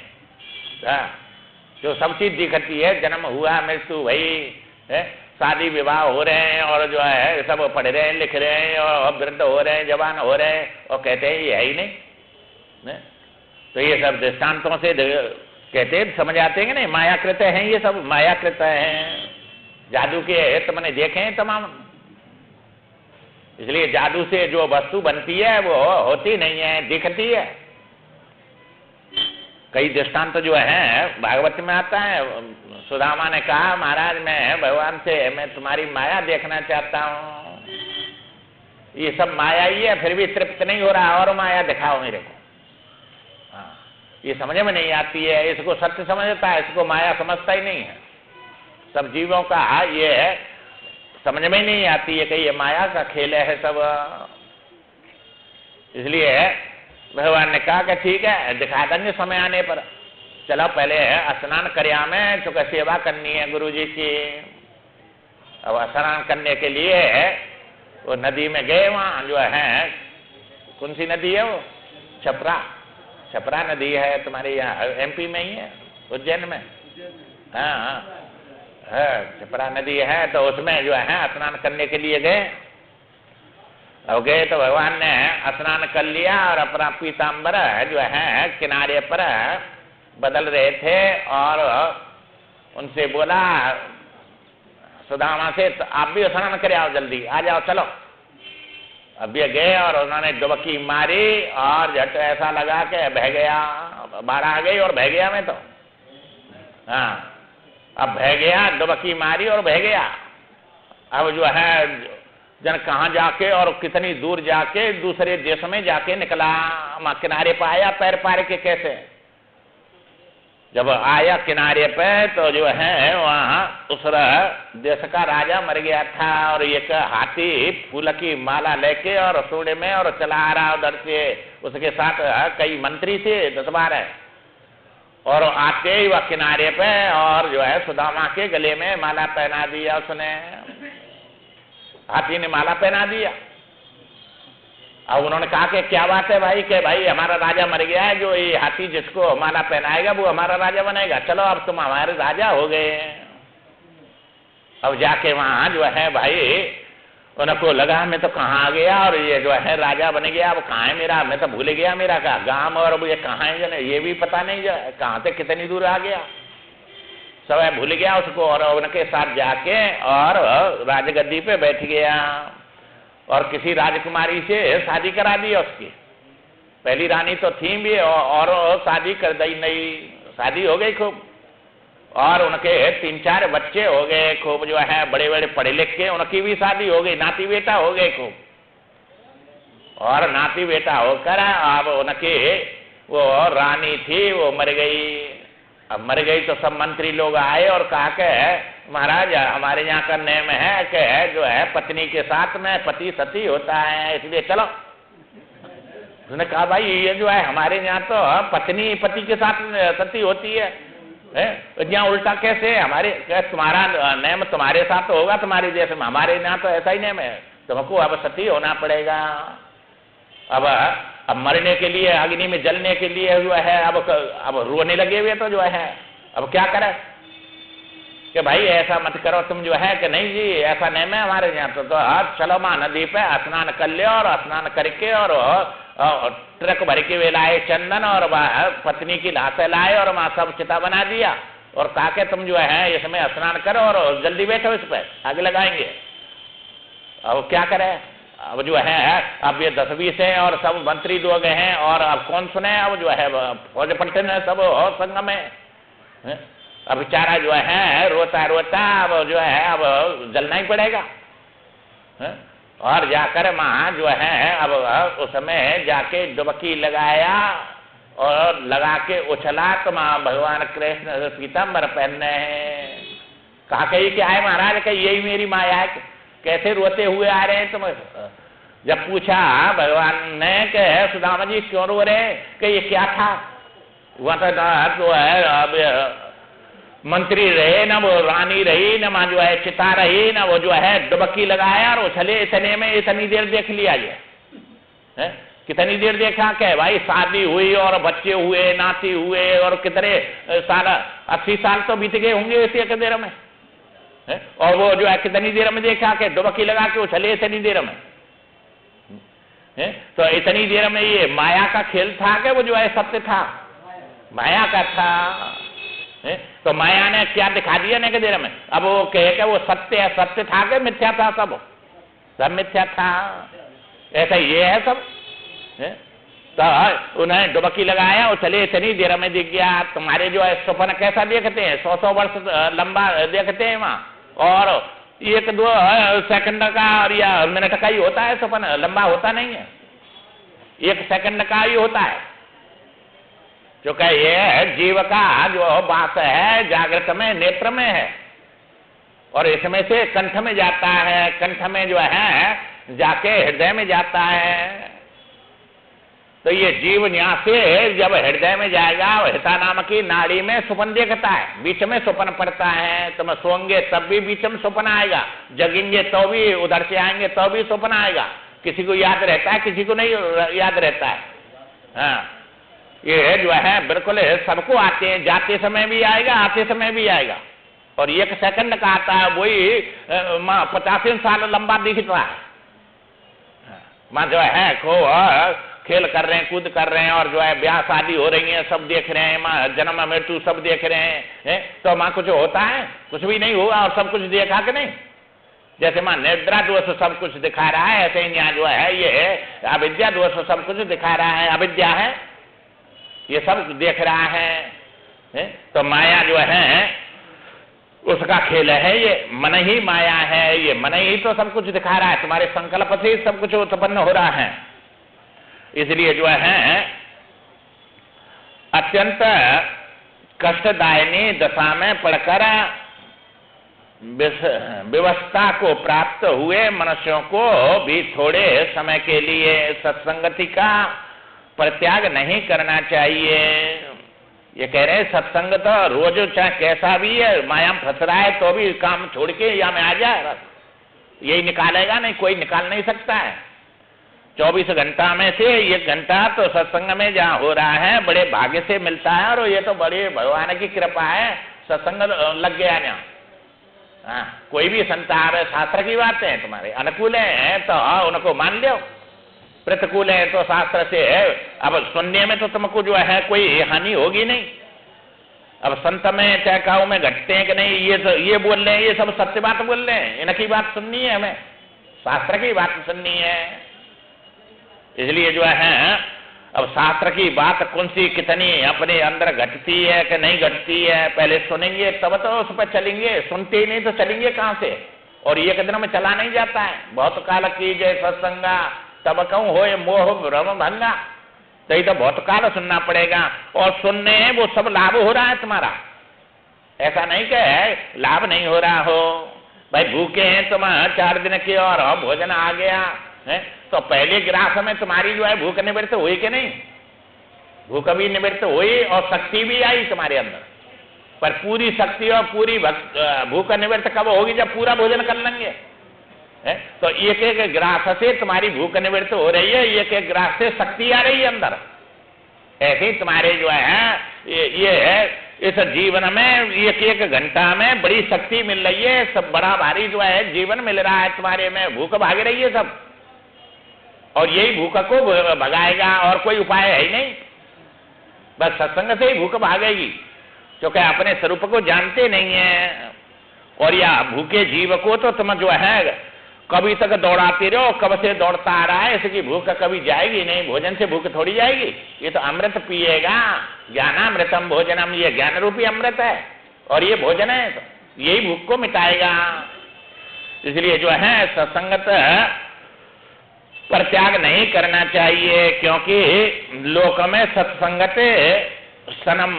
जो सब चीज दिखती है, जन्म हुआ, मृत्यु हुई है, शादी विवाह हो रहे हैं, और जो है सब पढ़ रहे हैं, लिख रहे हैं, और वृद्ध हो रहे हैं, जवान हो रहे हैं, और कहते हैं ये है ही नहीं। तो ये सब दृष्टांतों से कहते हैं, समझ आते हैं कि नहीं, मायाकृत हैं, ये सब मायाकृत हैं, जादू के तुमने देखे हैं तमाम। इसलिए जादू से जो वस्तु बनती है वो होती नहीं है, दिखती है। कई दृष्टांत जो है भागवत में आता है। सुदामा ने कहा, महाराज मैं भगवान से मैं तुम्हारी माया देखना चाहता हूँ, ये सब माया ही है, फिर भी तृप्त नहीं हो रहा, और माया दिखाओ मेरे को। हाँ, ये समझ में नहीं आती है, इसको सत्य समझता है, इसको माया समझता ही नहीं है। सब जीवों का ये समझ में नहीं आती है कि ये माया का खेल है सब। इसलिए भगवान ने कहा कि ठीक है, दिखा देंगे समय आने पर। चलो पहले स्नान करिया में, चूंकि सेवा करनी है गुरु जी की। अब स्नान करने के लिए वो नदी में गए। वहाँ जो है, कौन सी नदी है वो? छपरा नदी है, तुम्हारे यहाँ MP में ही है, उज्जैन में। हाँ, छपरा नदी है, तो उसमें जो है स्नान करने के लिए गए। अब गए तो भगवान ने स्नान कर लिया और अपना पीताम्बर जो है किनारे पर बदल रहे थे, और उनसे बोला सुदामा से, तो आप भी स्नान करे आओ, जल्दी आ जाओ, चलो। अब ये गए और उन्होंने डुबकी मारी और झट ऐसा लगा कि बह गया, बाढ़ आ गई और बह गया मैं तो। हाँ, अब बह गया, डुबकी मारी और बह गया। अब जो है जन कहाँ जाके और कितनी दूर जाके दूसरे देश में जाके निकला, किनारे पर आया पैर पार के कैसे। जब आया किनारे पे तो जो है वहाँ उस देश का राजा मर गया था, और एक हाथी फूल की माला लेके और सोने में और चला आ रहा उधर से। उसके साथ कई मंत्री थे, 10-12, और आते ही वह किनारे पे और जो है सुदामा के गले में माला पहना दिया उसने। हाथी ने माला पहना दिया। अब उन्होंने कहा कि क्या बात है भाई, कि भाई हमारा राजा मर गया है, जो ये हाथी जिसको माला पहनाएगा वो हमारा राजा बनेगा, चलो अब तुम हमारे राजा हो गए। अब जाके वहां जो है भाई उनको लगा मैं तो कहाँ आ गया, और ये जो है राजा बन गया, अब कहाँ है मेरा, मैं तो भूल गया मेरा का गांव, और अब ये कहाँ है ये भी पता नहीं, जो कहाँ से कितनी दूर आ गया, सब भूल गया उसको। और उनके साथ जाके और राजगद्दी पे बैठ गया, और किसी राजकुमारी से शादी करा दी उसकी। पहली रानी तो थी भी, और शादी कर दी, नई शादी हो गई खूब, और उनके 3-4 बच्चे हो गए खूब, जो है बड़े बड़े पढ़े लिख के, उनकी भी शादी हो गई, नाती बेटा हो गए खूब। और नाती बेटा होकर अब उनके वो रानी थी वो मर गई। अब मर गई तो सब मंत्री लोग आए और कहा कि महाराज हमारे यहाँ का नियम है कि जो है पत्नी के साथ में पति सती होता है, इसलिए चलो। उसने कहा भाई ये जो है हमारे यहाँ तो पत्नी पति के साथ सती होती है, यहाँ उल्टा कैसे? हमारे तुम्हारा नियम तुम्हारे साथ तो होगा तुम्हारे देश में, हमारे यहाँ तो ऐसा ही नियम है, तुमको अब सती होना पड़ेगा। अब मरने के लिए, अग्नि में जलने के लिए जो है अब रोने लगे हुए, तो जो है अब क्या करे कि भाई ऐसा मत करो तुम, जो है कि नहीं जी ऐसा नहीं है हमारे यहाँ तो आज चलो माँ नदी पे स्नान कर ले, और स्नान करके और ट्रक भर के वे लाए चंदन, और पत्नी की लाशें लाए और वहां सब चिता बना दिया, और कहा के तुम जो है इसमें स्नान करो और जल्दी बैठो इस पर, आगे लगाएंगे। अब क्या करे? अब जो है अब ये 10-20 हैं और सब मंत्री लोग हैं, और अब कौन सुने? अब जो है फौज पलटन है सब संग में। अब बेचारा जो है रोता रोता अब जो है अब जलना ही पड़ेगा। और जाकर वहां जो है अब उसमें जाके डुबकी लगाया और लगा के उछला, तो वहां भगवान कृष्ण पीताम्बर पहनने हैं। कहा कि ये क्या है महाराज? कि यही मेरी माया है, कैसे रोते हुए आ रहे हैं तुम? जब पूछा भगवान ने कि सुदामा जी क्यों रो रहे हैं, कि ये क्या था? वह तो है अब मंत्री रहे ना, वो रानी रही ना, वहां जो है चिता रही ना, वो जो है डुबकी लगाया और उछले, इतने में इतनी देर देख लिया है? कितनी देर देखा? कि भाई शादी हुई और बच्चे हुए, नाती हुए, और कितने साल, 80 साल तो बीत गए होंगे इसी एक देर में। और वो जो है कितनी देर में देखा कि डुबकी लगा के उछले इतनी देर में। तो इतनी देर में ये माया का खेल था कि वो जो है सत्य था? माया का था। तो माया ने क्या दिखा दिया ना कि देर में? अब वो कहे कि वो सत्य है, सत्य था कि मिथ्या था सब? सब मिथ्या था। ऐसा ये है सब तो उन्हें डुबकी लगाया और चले इतनी देर में दिख गया। तुम्हारे जो है सपन कैसा देखते हैं, 100 वर्ष लंबा देखते हैं वहां, और 1-2 सेकंड का और या मिनट का ही होता है सपन, लंबा होता नहीं है, 1 सेकंड का ही होता है। जो कहे जीव का जो वास है जागृत में नेत्र में है, और इसमें से कंठ में जाता है, कंठ में जो है जाके हृदय में जाता है। तो ये जीव यहाँ से जब हृदय में जाएगा, हिता नाम की नाड़ी में स्वप्न देखता है, बीच में स्वप्न पड़ता है। तुम सोएंगे तब भी बीच में स्वप्न आएगा, जगेंगे तो भी उधर से आएंगे तो भी स्वप्न आएगा। किसी को याद रहता है, किसी को नहीं याद रहता है। हाँ, ये जो है बिल्कुल सबको आते हैं, जाते समय भी आएगा, आते समय भी आएगा। और 1 सेकंड का आता है, वही 50 साल लंबा दिखता है। मां जो है को खेल कर रहे हैं, कूद कर रहे हैं, और जो है ब्याह शादी हो रही है, सब देख रहे हैं, माँ जन्म मृत्यु सब देख रहे हैं, तो माँ कुछ होता है? कुछ भी नहीं हुआ, और सब कुछ देखा कि नहीं? जैसे माँ निद्रा दोष सब कुछ दिखा रहा है, ऐसे ही यहाँ जो है ये अविद्या दोष सब कुछ दिखा रहा है, अविद्या है, ये सब देख रहा है। तो माया जो है उसका खेल है, ये मन ही माया है, ये मन ही तो सब कुछ दिखा रहा है, तुम्हारे संकल्प से सब कुछ उत्पन्न हो रहा है। इसलिए जो है अत्यंत कष्टदायिनी दशा में पड़कर व्यवस्था को प्राप्त हुए मनुष्यों को भी थोड़े समय के लिए सत्संगति का परित्याग नहीं करना चाहिए। ये कह रहे हैं सत्संग तो रोज चाहे कैसा भी है, माया में फंस रहा है तो भी काम छोड़ के या में आ जाए, यही निकालेगा, नहीं कोई निकाल नहीं सकता है। 24 घंटा में से 1 घंटा तो सत्संग में जहाँ हो रहा है बड़े भाग्य से मिलता है, और ये तो बड़े भगवान की कृपा है, सत्संग लग गया यहाँ। हाँ, कोई भी संतान शास्त्र की बातें हैं तुम्हारे अनुकूल है तो उनको मान लो, प्रतिकूल है तो शास्त्र से है। अब सुनने में तो तुमको जो है कोई हानि होगी नहीं। अब संत में टहकाऊ में घटते हैं कि नहीं, ये बोल रहे हैं, ये सब सत्य बात बोल रहे हैं, इनकी बात सुननी है, हमें शास्त्र की बात सुननी है। इसलिए जो है अब शास्त्र की बात कौन सी कितनी अपने अंदर घटती है कि नहीं घटती है, पहले सुनेंगे तब तो उस पर चलेंगे, सुनते ही नहीं तो चलेंगे कहाँ से? और 1 दिन में चला नहीं जाता है। बहुत काल की जय सत्संगा तब कहूँ होए मोह भ्रम भंगा, तो ये तो बहुत काल सुनना पड़ेगा। और सुनने वो सब लाभ हो रहा है तुम्हारा, ऐसा नहीं कि लाभ नहीं हो रहा हो। भाई भूखे हैं तुम 4 दिन के और भोजन आ गया है, तो पहले ग्रास में तुम्हारी जो है भूख निवृत्त हुई कि नहीं? भूख भी निवृत्त हुई और शक्ति भी आई तुम्हारे अंदर, पर पूरी शक्ति और पूरी भूख निवृत्त कब होगी? जब पूरा भोजन कर लेंगे। तो 1-1 ग्रास से तुम्हारी भूख निवृत्त हो रही है, 1-1 ग्रास से शक्ति आ रही है अंदर। ऐसे ही तुम्हारे जो है ये है इस जीवन में 1-1 घंटा में बड़ी शक्ति मिल रही है, सब बड़ा भारी जो है जीवन मिल रहा है तुम्हारे में, भूख भाग रही है सब, और यही भूख को भगाएगा, और कोई उपाय है ही नहीं। बस सत्संग से ही भूख भागेगी, क्योंकि अपने स्वरूप को जानते नहीं है। और या भूखे जीव को तो तुम जो है कभी तक दौड़ाते रहो, कब से दौड़ता आ रहा है, इसकी भूख कभी जाएगी नहीं। भोजन से भूख थोड़ी जाएगी, ये तो अमृत पिएगा, ज्ञानामृतम भोजनम, ये ज्ञान रूपी अमृत है, और ये भोजन है तो यही भूख को मिटाएगा। इसलिए जो है सत्संगत परित्याग नहीं करना चाहिए, क्योंकि लोक में सत्संगत सनम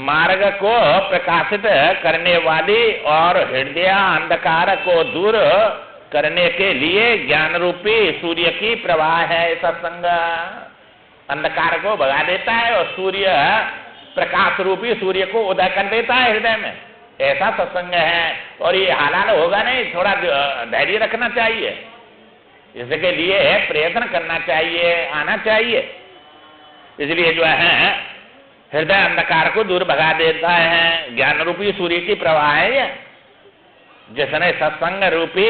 मार्ग को प्रकाशित करने वाली और हृदय अंधकार को दूर करने के लिए ज्ञान रूपी सूर्य की प्रवाह है। सत्संग अंधकार को भगा देता है और सूर्य प्रकाश रूपी सूर्य को उदय कर देता है हृदय में, ऐसा सत्संग है। और ये हालाल होगा नहीं, थोड़ा धैर्य रखना चाहिए, इसके लिए प्रयत्न करना चाहिए, आना चाहिए। इसलिए जो है हृदय अंधकार को दूर भगा देता है, ज्ञान रूपी सूर्य की प्रवाह है ये। जिसने सत्संग रूपी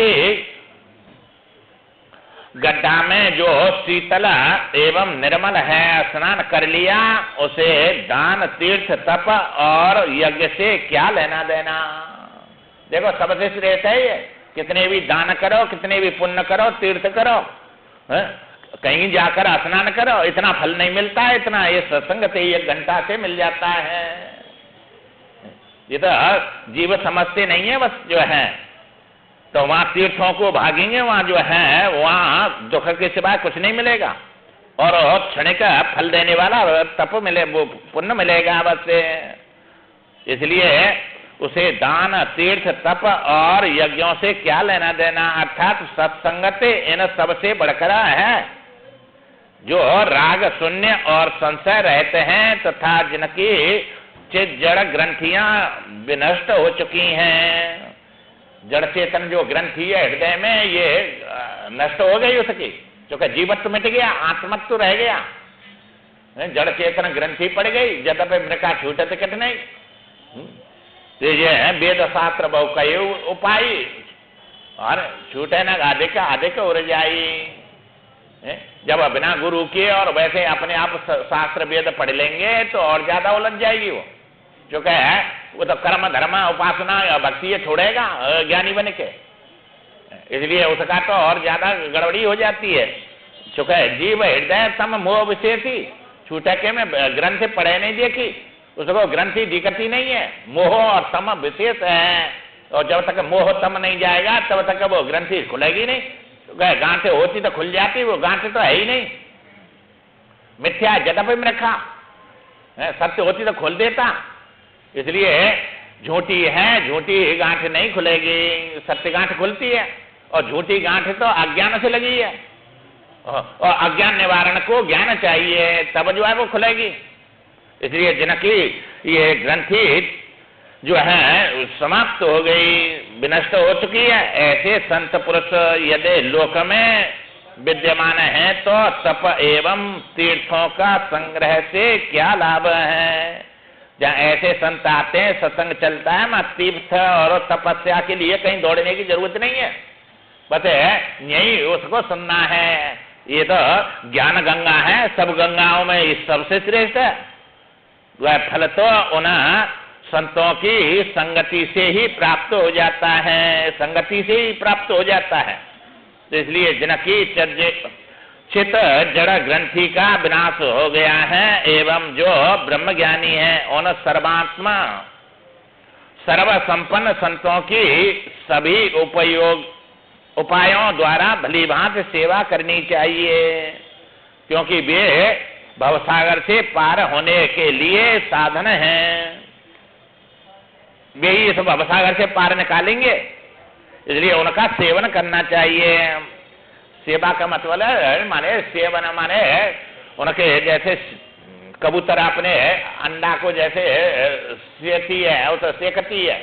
गड्ढा में जो शीतल एवं निर्मल है स्नान कर लिया, उसे दान तीर्थ तप और यज्ञ से क्या लेना देना। देखो सबसे श्रेष्ठ है ये, कितने भी दान करो, कितने भी पुण्य करो, तीर्थ करो, कहीं जाकर स्नान करो, इतना फल नहीं मिलता है, इतना ये सत्संग से 1 घंटा से मिल जाता है। ये तो जीव समझते नहीं है बस जो है, तो वहां तीर्थों को भागेंगे, वहां जो है वहां दुख के सिवाय कुछ नहीं मिलेगा, और क्षणिक फल देने वाला तप मिले, वो पुण्य मिलेगा बस। इसलिए उसे दान, तीर्थ, तप और यज्ञों से क्या लेना देना, अर्थात सत्संगत इन सबसे बढ़कर है। जो राग शून्य और संशय रहते हैं तथा जिनकी चित जड़ ग्रंथियां विनष्ट हो चुकी हैं, जड़ चेतन जो ग्रंथि है हृदय में, ये नष्ट हो गई उसकी, क्योंकि जीवत्व मिट गया, आत्मत्व रह गया, जड़ चेतन ग्रंथि पड़ गई, जतपे मृका छूटत किट नहीं। ये वेद शास्त्र बहु कई उपाय, और छूटे न आधे का उड़ जाई। जब बिना गुरु के और वैसे अपने आप शास्त्र वेद पढ़ लेंगे तो और ज्यादा उलझ जाएगी वो, क्योंकि वो तो कर्म धर्म उपासना या भक्ति छोड़ेगा ज्ञानी बन के, इसलिए उसका तो और ज्यादा गड़बड़ी हो जाती है। क्योंकि जीव हृदय तम मोह विशेषी, छूटे के में ग्रंथ पढ़े नहीं देखी, उसको ग्रंथि दिखती नहीं है, मोह और तम विशेष है, और जब तक मोह तम नहीं जाएगा तब तक वो ग्रंथि खुलेगी नहीं। गांठे होती तो खुल जाती, वो गांठे तो है ही नहीं, मिथ्या जगह पे रखा, सत्य होती तो खोल देता। इसलिए झूठी है, झूठी गांठ नहीं खुलेगी, सत्य गांठ खुलती है, और झूठी गांठ तो अज्ञान से लगी है, और अज्ञान निवारण को ज्ञान चाहिए, तब जो है वो खुलेगी। इसलिए जिनकी ये ग्रंथि जो है समाप्त हो गई, विनष्ट हो चुकी है, ऐसे संत पुरुष यदि लोक में विद्यमान है तो तप एवं तीर्थों का संग्रह से क्या लाभ है। जहाँ ऐसे संत आते हैं, सत्संग चलता है, मैं तीर्थ और तपस्या के लिए कहीं दौड़ने की जरूरत नहीं है, बस यही उसको सुनना है। ये तो ज्ञान गंगा है, सब गंगाओं में इस सबसे श्रेष्ठ है। वह फल तो उन्हें संतों की संगति से ही प्राप्त हो जाता है, संगति से ही प्राप्त हो जाता है। तो इसलिए जिनकी चित जड़ ग्रंथि का विनाश हो गया है एवं जो ब्रह्म ज्ञानी है, उन सर्वात्मा सर्व संपन्न संतों की सभी उपायों द्वारा भली भांति सेवा करनी चाहिए, क्योंकि वे भवसागर से पार होने के लिए साधन हैं। वे ही इस भवसागर से पार निकालेंगे, इसलिए उनका सेवन करना चाहिए। सेवा का मतलब है माने सेवन माने उनके जैसे कबूतर अपने अंडा को जैसे सेती है, उसे सेकती है,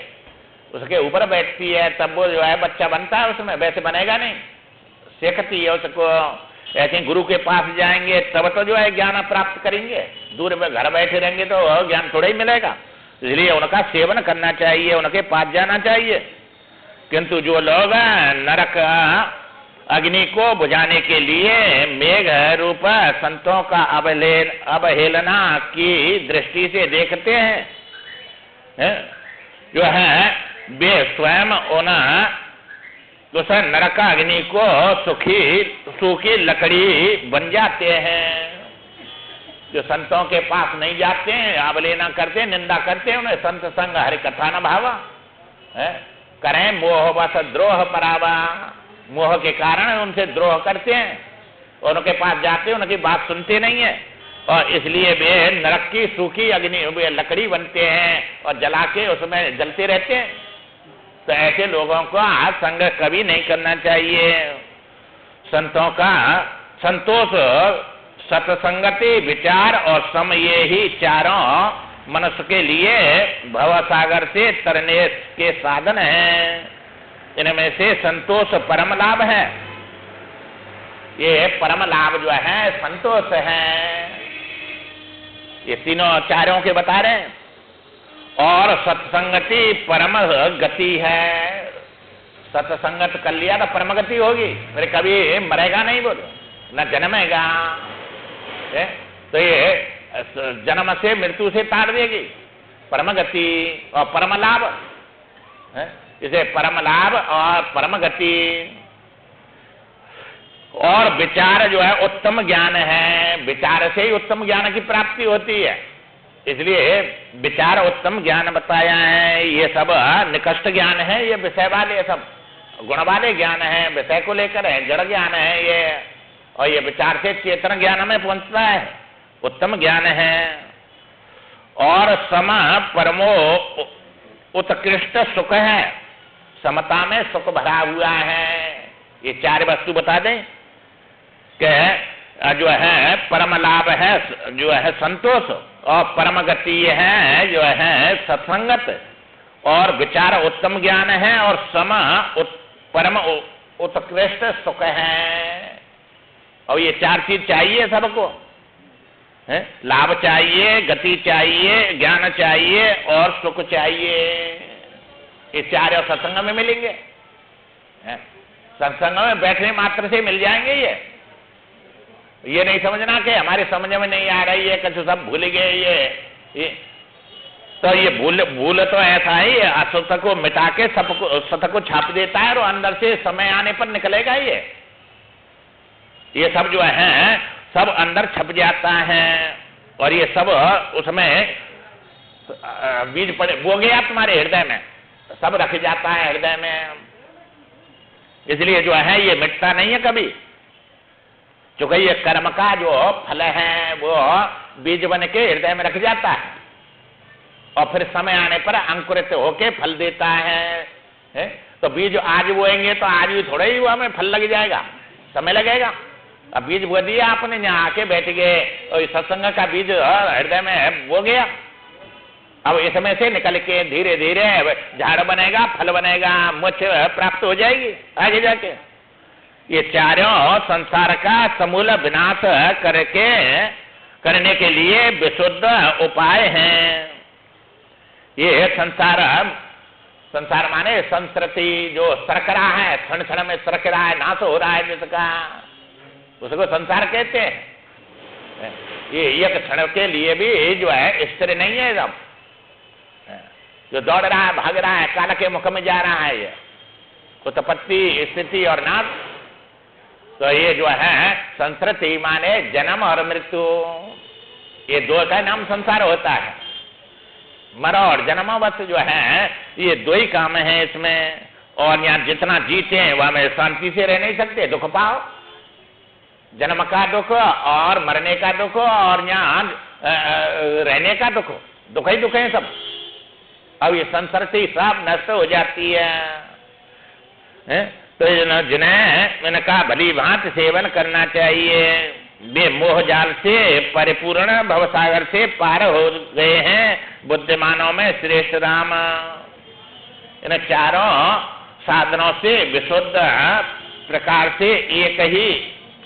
उसके ऊपर बैठती है, तब वो जो है बच्चा बनता है उसमें, वैसे बनेगा नहीं, सेकती है उसको। ऐसे गुरु के पास जाएंगे तब तो जो है ज्ञान प्राप्त करेंगे, दूर में घर बैठे रहेंगे तो ज्ञान थोड़ा ही मिलेगा। इसलिए उनका सेवन करना चाहिए, उनके पास जाना चाहिए। किंतु जो लोग नरक अग्नि को बुझाने के लिए मेघ रूप संतों का अवहेलना की दृष्टि से देखते हैं, जो है वे स्वयं उस नरक अग्नि को सूखी लकड़ी बन जाते हैं। जो संतों के पास नहीं जाते हैं, अवहेलना करते हैं, निंदा करते हैं, उन्हें संत संग हरि कथा न भावा करें मोह बस द्रोह परावा, मोह के कारण उनसे द्रोह करते हैं, और उनके पास जाते हैं, उनकी बात सुनते नहीं है, और इसलिए वे नरक की सूखी अग्नि लकड़ी बनते हैं और जला के उसमें जलते रहते हैं। तो ऐसे लोगों को संग कभी नहीं करना चाहिए। संतों का संतोष, सत्संगति, विचार और सम, ये ही चारों मनुष्य के लिए भवसागर से तरने के साधन हैं। इनमें से संतोष परम लाभ है, ये परम लाभ जो है संतोष है, ये तीनों चारों के बता रहे हैं। और सत्संगति परम गति है, सत्संगत कर लिया तो परम गति होगी, फिर कभी मरेगा नहीं, बोलो न जन्मेगा। तो ये जन्म से मृत्यु से तार देगी, परम गति और परम लाभ। इसे परम लाभ और परम गति। और विचार जो है उत्तम ज्ञान है, विचार से ही उत्तम ज्ञान की प्राप्ति होती है, इसलिए विचार उत्तम ज्ञान बताया है। ये सब निकृष्ट ज्ञान है, ये विषय वाले सब गुण वाले ज्ञान है, विषय को लेकर है, जड़ ज्ञान है ये, और ये विचार से चेतन ज्ञान में पहुंचता है, उत्तम ज्ञान है। और सम परमो उत्कृष्ट सुख है, समता में सुख भरा हुआ है। ये चार वस्तु बता दें कि जो है परम लाभ है, जो है संतोष, और परम गति है जो है सत्संगत, और विचार उत्तम ज्ञान है, और सम परम उत्कृष्ट सुख है। और ये चार चीज चाहिए सबको, है? लाभ चाहिए, गति चाहिए, ज्ञान चाहिए और सुख चाहिए। ये चार और सत्संग में मिलेंगे, सत्संग में बैठने मात्र से मिल जाएंगे। ये नहीं समझना कि हमारे समझ में नहीं आ रही है, कुछ सब भूल गए ये तो ये भूल तो ऐसा ही असत को मिटा के सत को छाप देता है, और अंदर से समय आने पर निकलेगा ये सब जो है सब अंदर छप जाता है, और ये सब उसमें बीज पड़े बो गया तुम्हारे हृदय में, सब रख जाता है हृदय में। इसलिए जो है ये मिटता नहीं है कभी, क्योंकि ये कर्म का जो फल है वो बीज बन के हृदय में रख जाता है, और फिर समय आने पर अंकुरित होके फल देता है? तो बीज आज बोएंगे तो आज भी थोड़ा ही हुआ में फल लग जाएगा, समय लगेगा। अब बीज बो दिया आपने, यहाँ आके बैठ गए और सत्संग का बीज हृदय में बो गया, अब इसमें से निकल के धीरे धीरे झाड़ बनेगा, फल बनेगा, मोक्ष प्राप्त हो जाएगी आगे जाके। ये चारों संसार का समूल विनाश करने के लिए विशुद्ध उपाय हैं। ये संसार माने संस्कृति, जो सरक रहा है, क्षण क्षण में सरक रहा है, नाश हो रहा है जिसका, उसको संसार कहते हैं। ये एक क्षण के लिए भी जो है स्थिर नहीं है, सब जो दौड़ रहा है, भाग रहा है, काल के मुख में जा रहा है, ये उत्पत्ति स्थिति और नाश। तो ये जो है संस्कृति माने जन्म और मृत्यु, ये दो का नाम संसार होता है। मरो और जन्म बस जो है ये दो ही काम है इसमें, और यहाँ जितना जीते हैं वह में शांति से रह नहीं सकते, दुख पाओ, जन्म का दुख और मरने का दुख, और यहाँ रहने का दुख, दुख ही दुख है सब। अब ये संस्कृति सब नष्ट हो जाती है? तो जिन्हें मैंने कहा भली भांति सेवन करना चाहिए, वे मोह जाल से परिपूर्ण भवसागर से पार हो गए हैं, बुद्धिमानों में श्रेष्ठ राम। इन चारों साधनों से विशुद्ध प्रकार से एक ही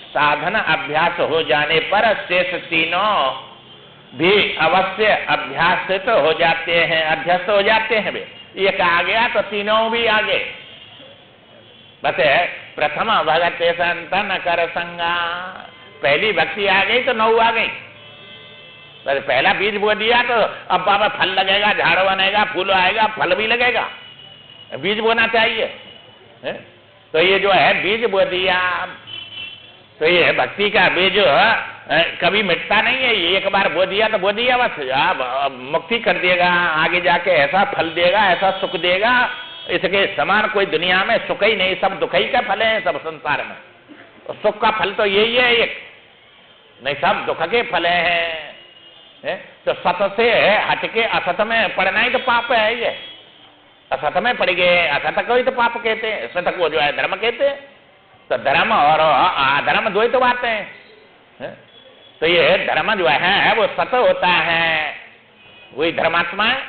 साधन अभ्यास हो जाने पर शेष तीनों भी अवश्य अभ्यासित हो जाते हैं, अभ्यस्त हो जाते हैं। वे एक आ गया तो तीनों भी आ गए। बस प्रथम भगत संतन कर संगा, पहली भक्ति आ गई तो 9 आ गई। बस पहला बीज बो दिया तो अब बाबा फल लगेगा, झाड़ बनेगा, फूल आएगा, फल भी लगेगा, बीज बोना चाहिए। तो ये जो है बीज बो दिया, तो ये भक्ति का बीज कभी मिटता नहीं है। ये एक बार बो दिया तो बो दिया, बस मुक्ति कर देगा, आगे जाके ऐसा फल देगा, ऐसा सुख देगा, इसके समान कोई दुनिया में सुख ही नहीं, सब दुख ही का फल है सब संसार में। तो सुख का फल तो यही है एक, नहीं सब दुख के फल हैं। तो सत से हटके असत में पड़ना ही तो पाप है। ये असत में पड़ गए, असत को ही तो पाप कहते हैं, सत को जो है धर्म कहते हैं। तो धर्म और अधर्म दो ही तो बातें हैं। तो ये धर्म जो है वो सत होता है, वही धर्मात्मा है।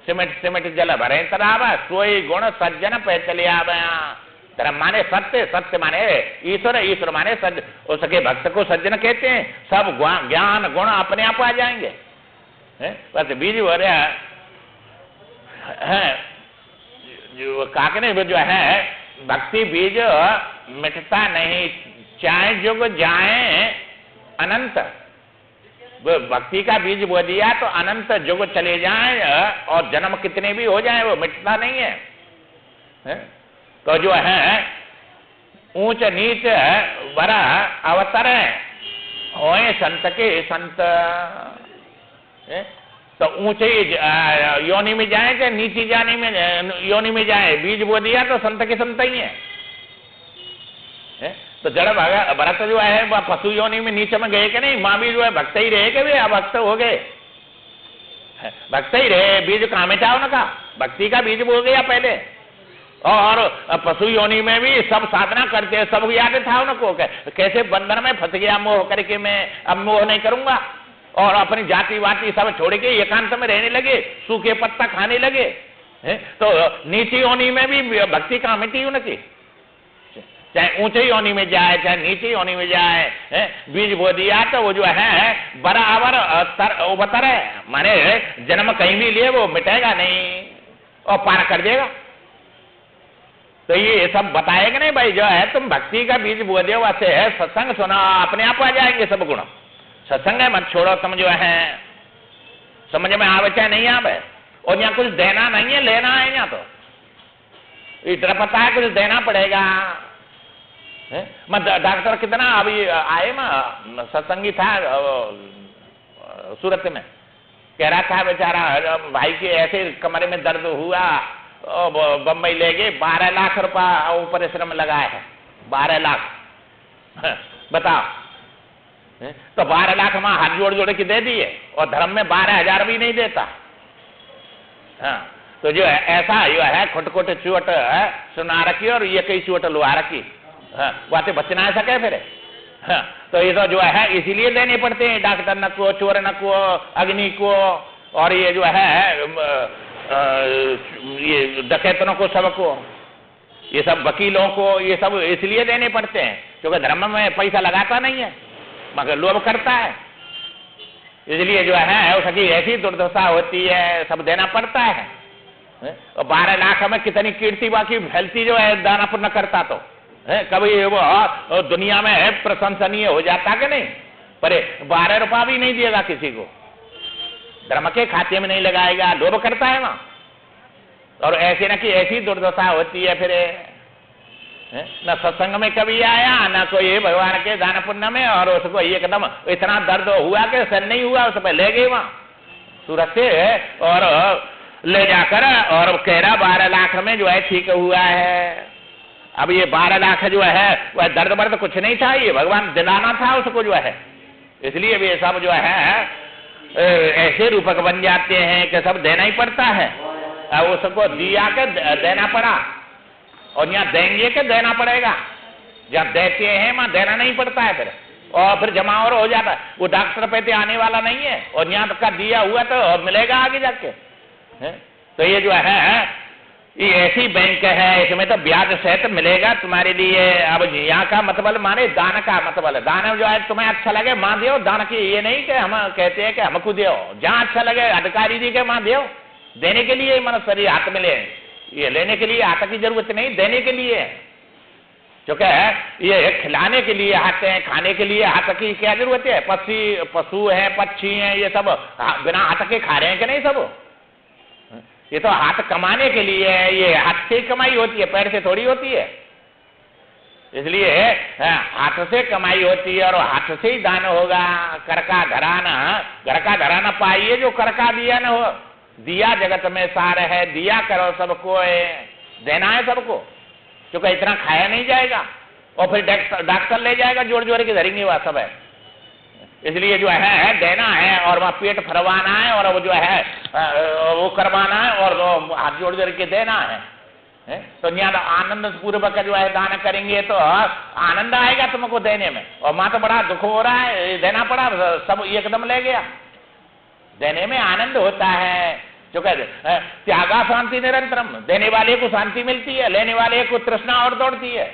सिमट सिमट जल भरे तरावा, सोई गुण सज्जन पे चले आया। धर्म माने सत्य, सत्य माने ईश्वर, ईश्वर माने सज्जन, उसके भक्त को सज्जन कहते हैं। सब ज्ञान गुण अपने आप आ जाएंगे। बस बीज हो रहा है जो काकने जो है भक्ति बीज मिटता नहीं, चाहे जुग जाए अनंत। वो भक्ति का बीज बो दिया तो अनंत जुग चले जाए और जन्म कितने भी हो जाए वो मिटता नहीं है। तो जो है ऊंच नीच बड़ा अवतर होए संत के संत। तो ऊंचे योनि में जाए चाहे नीची जाने में योनि में जाए, बीज बो दिया तो संत के संत ही है। तो जड़ भरत जो है वह पशु योनि में नीचे में गए कि नहीं, माँ भी जो है भक्त ही रहे कि वे अभक्त हो गए, भक्त ही रहे। बीज कहाँ में चाहो ना का भक्ति का बीज बो गया पहले। और पशु योनि में भी सब साधना करते, सब याद था उनको कैसे बंधन में फंस गया मोह करके, मैं अब मोह नहीं करूंगा, और अपनी जाति वाति सब छोड़ के एकांत में रहने लगे, सूखे पत्ता खाने लगे। तो नीची योनि में भी भक्ति कहाँ मिटी उनकी, चाहे ऊंची योनि में जाए चाहे नीची योनि में जाए, बीज बो दिया तो वो जो है बराबर उबतर है, माने जन्म कहीं भी लिए वो मिटेगा नहीं और पार कर देगा। तो ये सब बताएगा नहीं भाई, जो है तुम भक्ति का बीज बो दो, वैसे है सत्संग सुना अपने आप आ जाएंगे सब गुण। सत्संग है मत छोड़ो, तुम जो है समझ में आवे चाहे नहीं आवे, और यहाँ कुछ देना नहीं है लेना है, यहाँ तो इतना पता है कुछ देना पड़ेगा। मैं डॉक्टर कितना अभी आए ना, सत्संगी था सूरत में, कह रहा था बेचारा भाई के ऐसे कमरे में दर्द हुआ, बम्बई ले गए, 12 लाख रुपया परिश्रम लगाया है, 12 लाख बताओ। तो 12 लाख वहां हाथ जोड़ जोड़ के दे दिए, और धर्म में 12,000 भी नहीं देता। हाँ, तो जो है ऐसा जो है खुट चोट सुना रखी और ये कई चोट लुआ रखी, बातें बच ना सके फिर। हाँ, तो ये तो जो है इसीलिए देने पड़ते हैं, डॉक्टर न को, चोर न को, अग्नि को, और ये जो है ये डकैतों को, सबको, ये सब वकीलों को, ये सब इसलिए देने पड़ते हैं क्योंकि धर्म में पैसा लगाता नहीं है मगर लोभ करता है। इसलिए जो है उसकी ऐसी दुर्दशा होती है, सब देना पड़ता है। और 12 लाख में कितनी कीर्ति बाकी फैलती जो है दाना पुण्य करता, तो कभी वो दुनिया में प्रशंसनीय हो जाता कि नहीं, पर 12 रुपया भी नहीं देगा किसी को, धर्म के खाते में नहीं लगाएगा, लोभ करता है वहां। और ऐसी न कि ऐसी दुर्दशा होती है फिर, न सत्संग में कभी आया न कोई भगवान के दान पुण्य में, और उसको एकदम इतना दर्द हुआ कि सर नहीं हुआ, उस पर ले गए वहां सूरत से, और ले जाकर और कह रहा 12 लाख में जो है ठीक हुआ है। अब ये 12 लाख जो है वह दर्द वर्द कुछ नहीं था, ये भगवान दिलाना था उसको जो है, इसलिए वे सब जो है ऐसे रूपक बन जाते हैं कि सब देना ही पड़ता है। अब उसको दिया के देना पड़ा, और यहाँ देंगे कि देना पड़ेगा, जब देते हैं वहां देना नहीं पड़ता है फिर, और फिर जमा और हो जाता है। वो डॉक्टर पे आने वाला नहीं है, और यहाँ का दिया हुआ तो मिलेगा आगे जाके। तो ये जो है ये ऐसी बैंक है, इसमें तो ब्याज सहित मिलेगा तुम्हारे लिए। अब यहाँ का मतलब माने दान का मतलब, दान जो है तुम्हें अच्छा लगे मां दो, दान की ये नहीं कि हम कहते हैं कि हमको दो, जहाँ अच्छा लगे अधिकारी जी के मां दो, देने के लिए मन शरीर हाथ मिले, ये लेने के लिए हाथ की जरूरत नहीं, देने के लिए। क्योंकि ये खिलाने के लिए हाथ है, खाने के लिए हाथ की क्या जरूरत है, पशु है, पक्षी है, ये सब बिना हाथ के खा रहे हैं कि नहीं सब, ये तो हाथ कमाने के लिए है, ये हाथ से कमाई होती है, पैर से थोड़ी होती है। इसलिए हाथ से कमाई होती है और हाथ से ही दान होगा। कर का घराना पाइए जो कर का दिया न हो, दिया जगत में सार है, दिया करो सबको, देना है सबको, क्योंकि इतना खाया नहीं जाएगा, और फिर डॉक्टर ले जाएगा जोड़ जोड़ के धरेंगे वह सब है। इसलिए जो है देना है, और वहां पेट भरवाना है, और वो जो है वो करवाना है, और हाथ जोड़ जोड़ के देना है। तो यहाँ आनंद पूर्वक जो है दान करेंगे तो आनंद आएगा तुमको देने में। और मां तो बड़ा दुख हो रहा है, देना पड़ा, सब एकदम ले गया, देने में आनंद होता है। जो कहते त्यागा शांति निरंतरम, देने वाले को शांति मिलती है, लेने वाले को तृष्णा और दौड़ती है।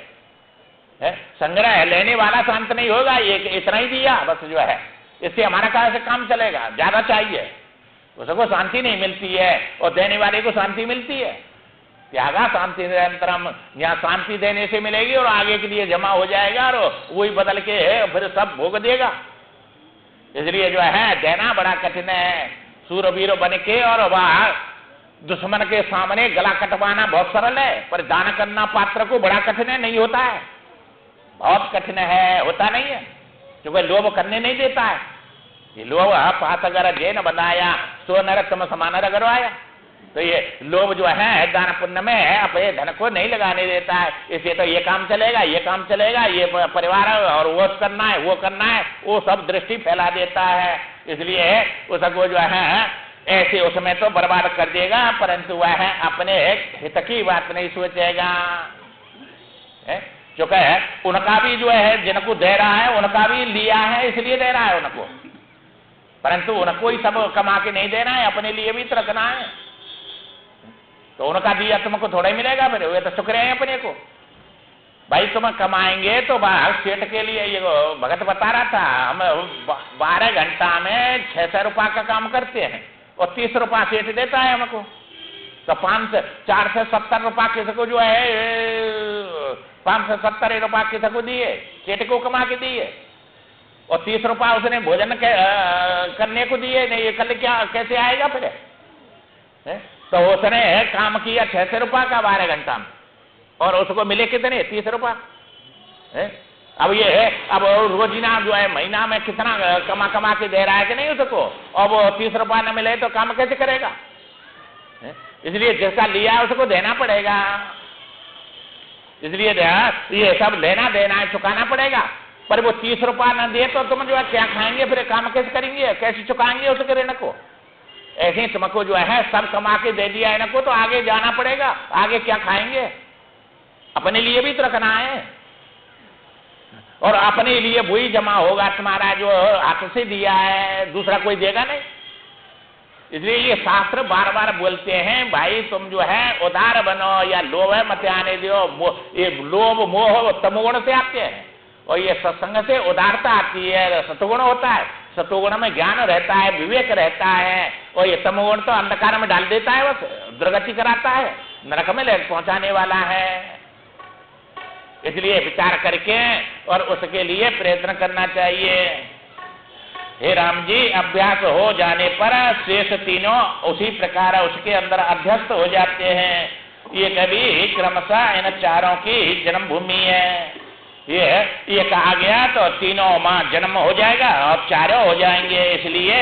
संग्रह लेने वाला शांत नहीं होगा, ये इतना ही दिया बस जो है, इससे हमारा कहाँ से काम चलेगा, ज्यादा चाहिए, उसको शांति नहीं मिलती है, और देने वाले को शांति मिलती है। त्यागा शांति निरंतरम, यहाँ शांति देने से मिलेगी और आगे के लिए जमा हो जाएगा, और वही बदल के फिर सब भोग देगा। इसलिए जो है देना बड़ा कठिन है, सूरवीर बन के और वह दुश्मन के सामने गला कटवाना बहुत सरल है, पर दान करना पात्र को बड़ा कठिन है, नहीं होता है, बहुत कठिन है, होता नहीं है, क्योंकि लोभ करने नहीं देता है। ये लोभ पास अगर जैन बनाया सो नर तम समान रगड़वाया, तो ये लोभ जो है दान पुण्य में अपने धन को नहीं लगाने देता है। इसलिए तो ये काम चलेगा, ये काम चलेगा, ये परिवार और वो करना है, वो करना है, वो सब दृष्टि फैला देता है। इसलिए उसको जो है ऐसे उसमें तो बर्बाद कर देगा, परंतु वह अपने हित की बात नहीं सोचेगा। क्योंकि उनका भी जो है जिनको दे रहा है उनका भी लिया है, इसलिए दे रहा है उनको, परंतु उनको ही सब कमा के नहीं देना है, अपने लिए भी तो रखना है। तो उनका दिया तुमको थोड़ा ही मिलेगा, फिर वे तो शुक्र है अपने को। भाई तुम कमाएंगे तो बाहर सेठ के लिए, ये भगत बता रहा था, हम 12 घंटा में 600 रुपया का काम करते हैं और 30 रुपया सेठ देता है हमको, तो 470 रुपया किसी को जो है 570 रुपया किसी को दिए, सेठ को कमा के दिए, और 30 रुपया उसने भोजन करने को दिए। नहीं ये कल क्या कैसे आएगा फिर? तो उसने काम किया 600 रुपया का 12 घंटा में, और उसको मिले कितने? 30 रुपया। अब ये है, अब रोजीना जो है महीना में कितना कमा के दे रहा है कि नहीं उसको, और वो 30 रुपया न मिले तो काम कैसे करेगा? इसलिए जिसका लिया है उसको देना पड़ेगा। इसलिए ये सब लेना देना है, चुकाना पड़ेगा। पर वो 30 रुपया न दे तो तुम जो है क्या खाएंगे, फिर काम कैसे करेंगे, कैसे चुकाएंगे उसके ऋण को? ऐसे ही तुमको जो है सब कमा के दे दिया है इनको, तो आगे जाना पड़ेगा, आगे क्या खाएंगे? अपने लिए भी तो रखना है, और अपने लिए वही जमा होगा तुम्हारा जो हाथ से दिया है, दूसरा कोई देगा नहीं। इसलिए ये शास्त्र बार बार बोलते हैं भाई तुम जो है उदार बनो, या लोभ मत आने दो। ये लोभ मोह तमोगुण से आते हैं, और ये सत्संग से उदारता आती है, सतुगुण होता है। सतुगुण में ज्ञान रहता है, विवेक रहता है, और ये तमोगुण तो अंधकार में डाल देता है, बस दुर्गति कराता है, नरक में ले पहुंचाने वाला है। इसलिए विचार करके और उसके लिए प्रयत्न करना चाहिए। हे राम जी, अभ्यास हो जाने पर शेष तीनों उसी प्रकार उसके अंदर अभ्यस्त हो जाते हैं। ये कभी क्रमशः इन चारों की जन्मभूमि है। ये कहा गया तो तीनों मां जन्म हो जाएगा और चारों हो जाएंगे, इसलिए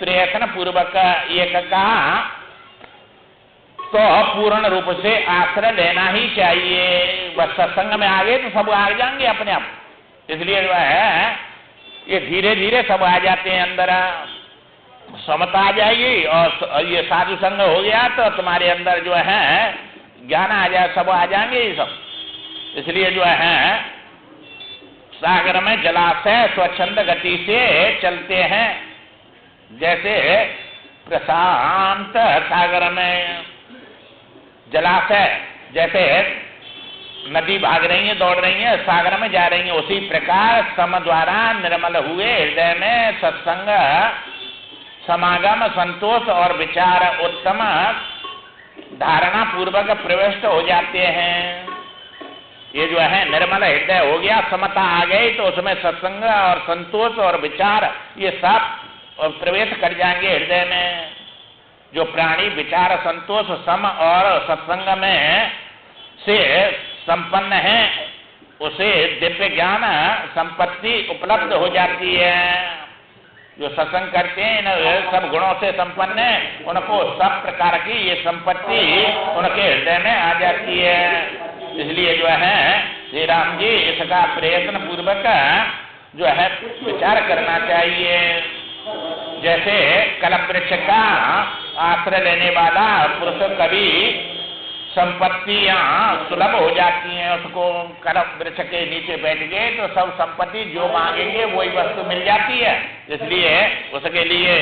प्रयत्न पूर्वक ये कहा तो पूर्ण रूप से आश्रय लेना ही चाहिए। बस सत्संग में आ गए तो सब आ जाएंगे अपने आप। इसलिए जो है ये धीरे धीरे सब आ जाते हैं अंदर, समता आ जाएगी, और ये साधु संग हो गया तो तुम्हारे अंदर जो है ज्ञान आ जाए, सब आ जाएंगे ये सब। इसलिए जो है सागर में जलाशय स्वच्छंद गति से चलते हैं, जैसे प्रशांत सागर में जलाशय जैसे नदी भाग रही है, दौड़ रही है, सागर में जा रही है, उसी प्रकार सम द्वारा निर्मल हुए हृदय में सत्संग समागम संतोष और विचार उत्तम धारणा पूर्वक प्रविष्ट हो जाते हैं। ये जो है निर्मल हृदय हो गया, समता आ गई, तो उसमें सत्संग और संतोष और विचार ये सब प्रवेश कर जाएंगे हृदय में। जो प्राणी विचार संतोष सम और सत्संग में से संपन्न है उसे दिव्य ज्ञान संपत्ति उपलब्ध हो जाती है। जो सत्संग करते हैं इन सब गुणों से संपन्न है, उनको सब प्रकार की ये संपत्ति उनके हृदय में आ जाती है। इसलिए जो है श्री राम जी इसका प्रयत्न पूर्वक जो है विचार करना चाहिए। जैसे कल्प वृक्ष का आश्रय लेने वाला पुरुष कभी संपत्तियां सुलभ हो जाती हैं, उसको कल्प वृक्ष के नीचे बैठ गए तो सब संपत्ति जो मांगेंगे वही वस्तु मिल जाती है। इसलिए उसके लिए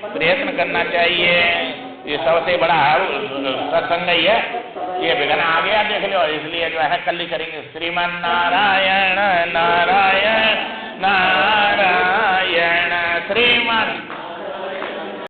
प्रयत्न करना चाहिए। ये सबसे बड़ा सत्संग ही है। ये विघ्न आ गया देख लो, इसलिए जो है कल ही करेंगे। श्रीमन नारायण नारायण नारायण।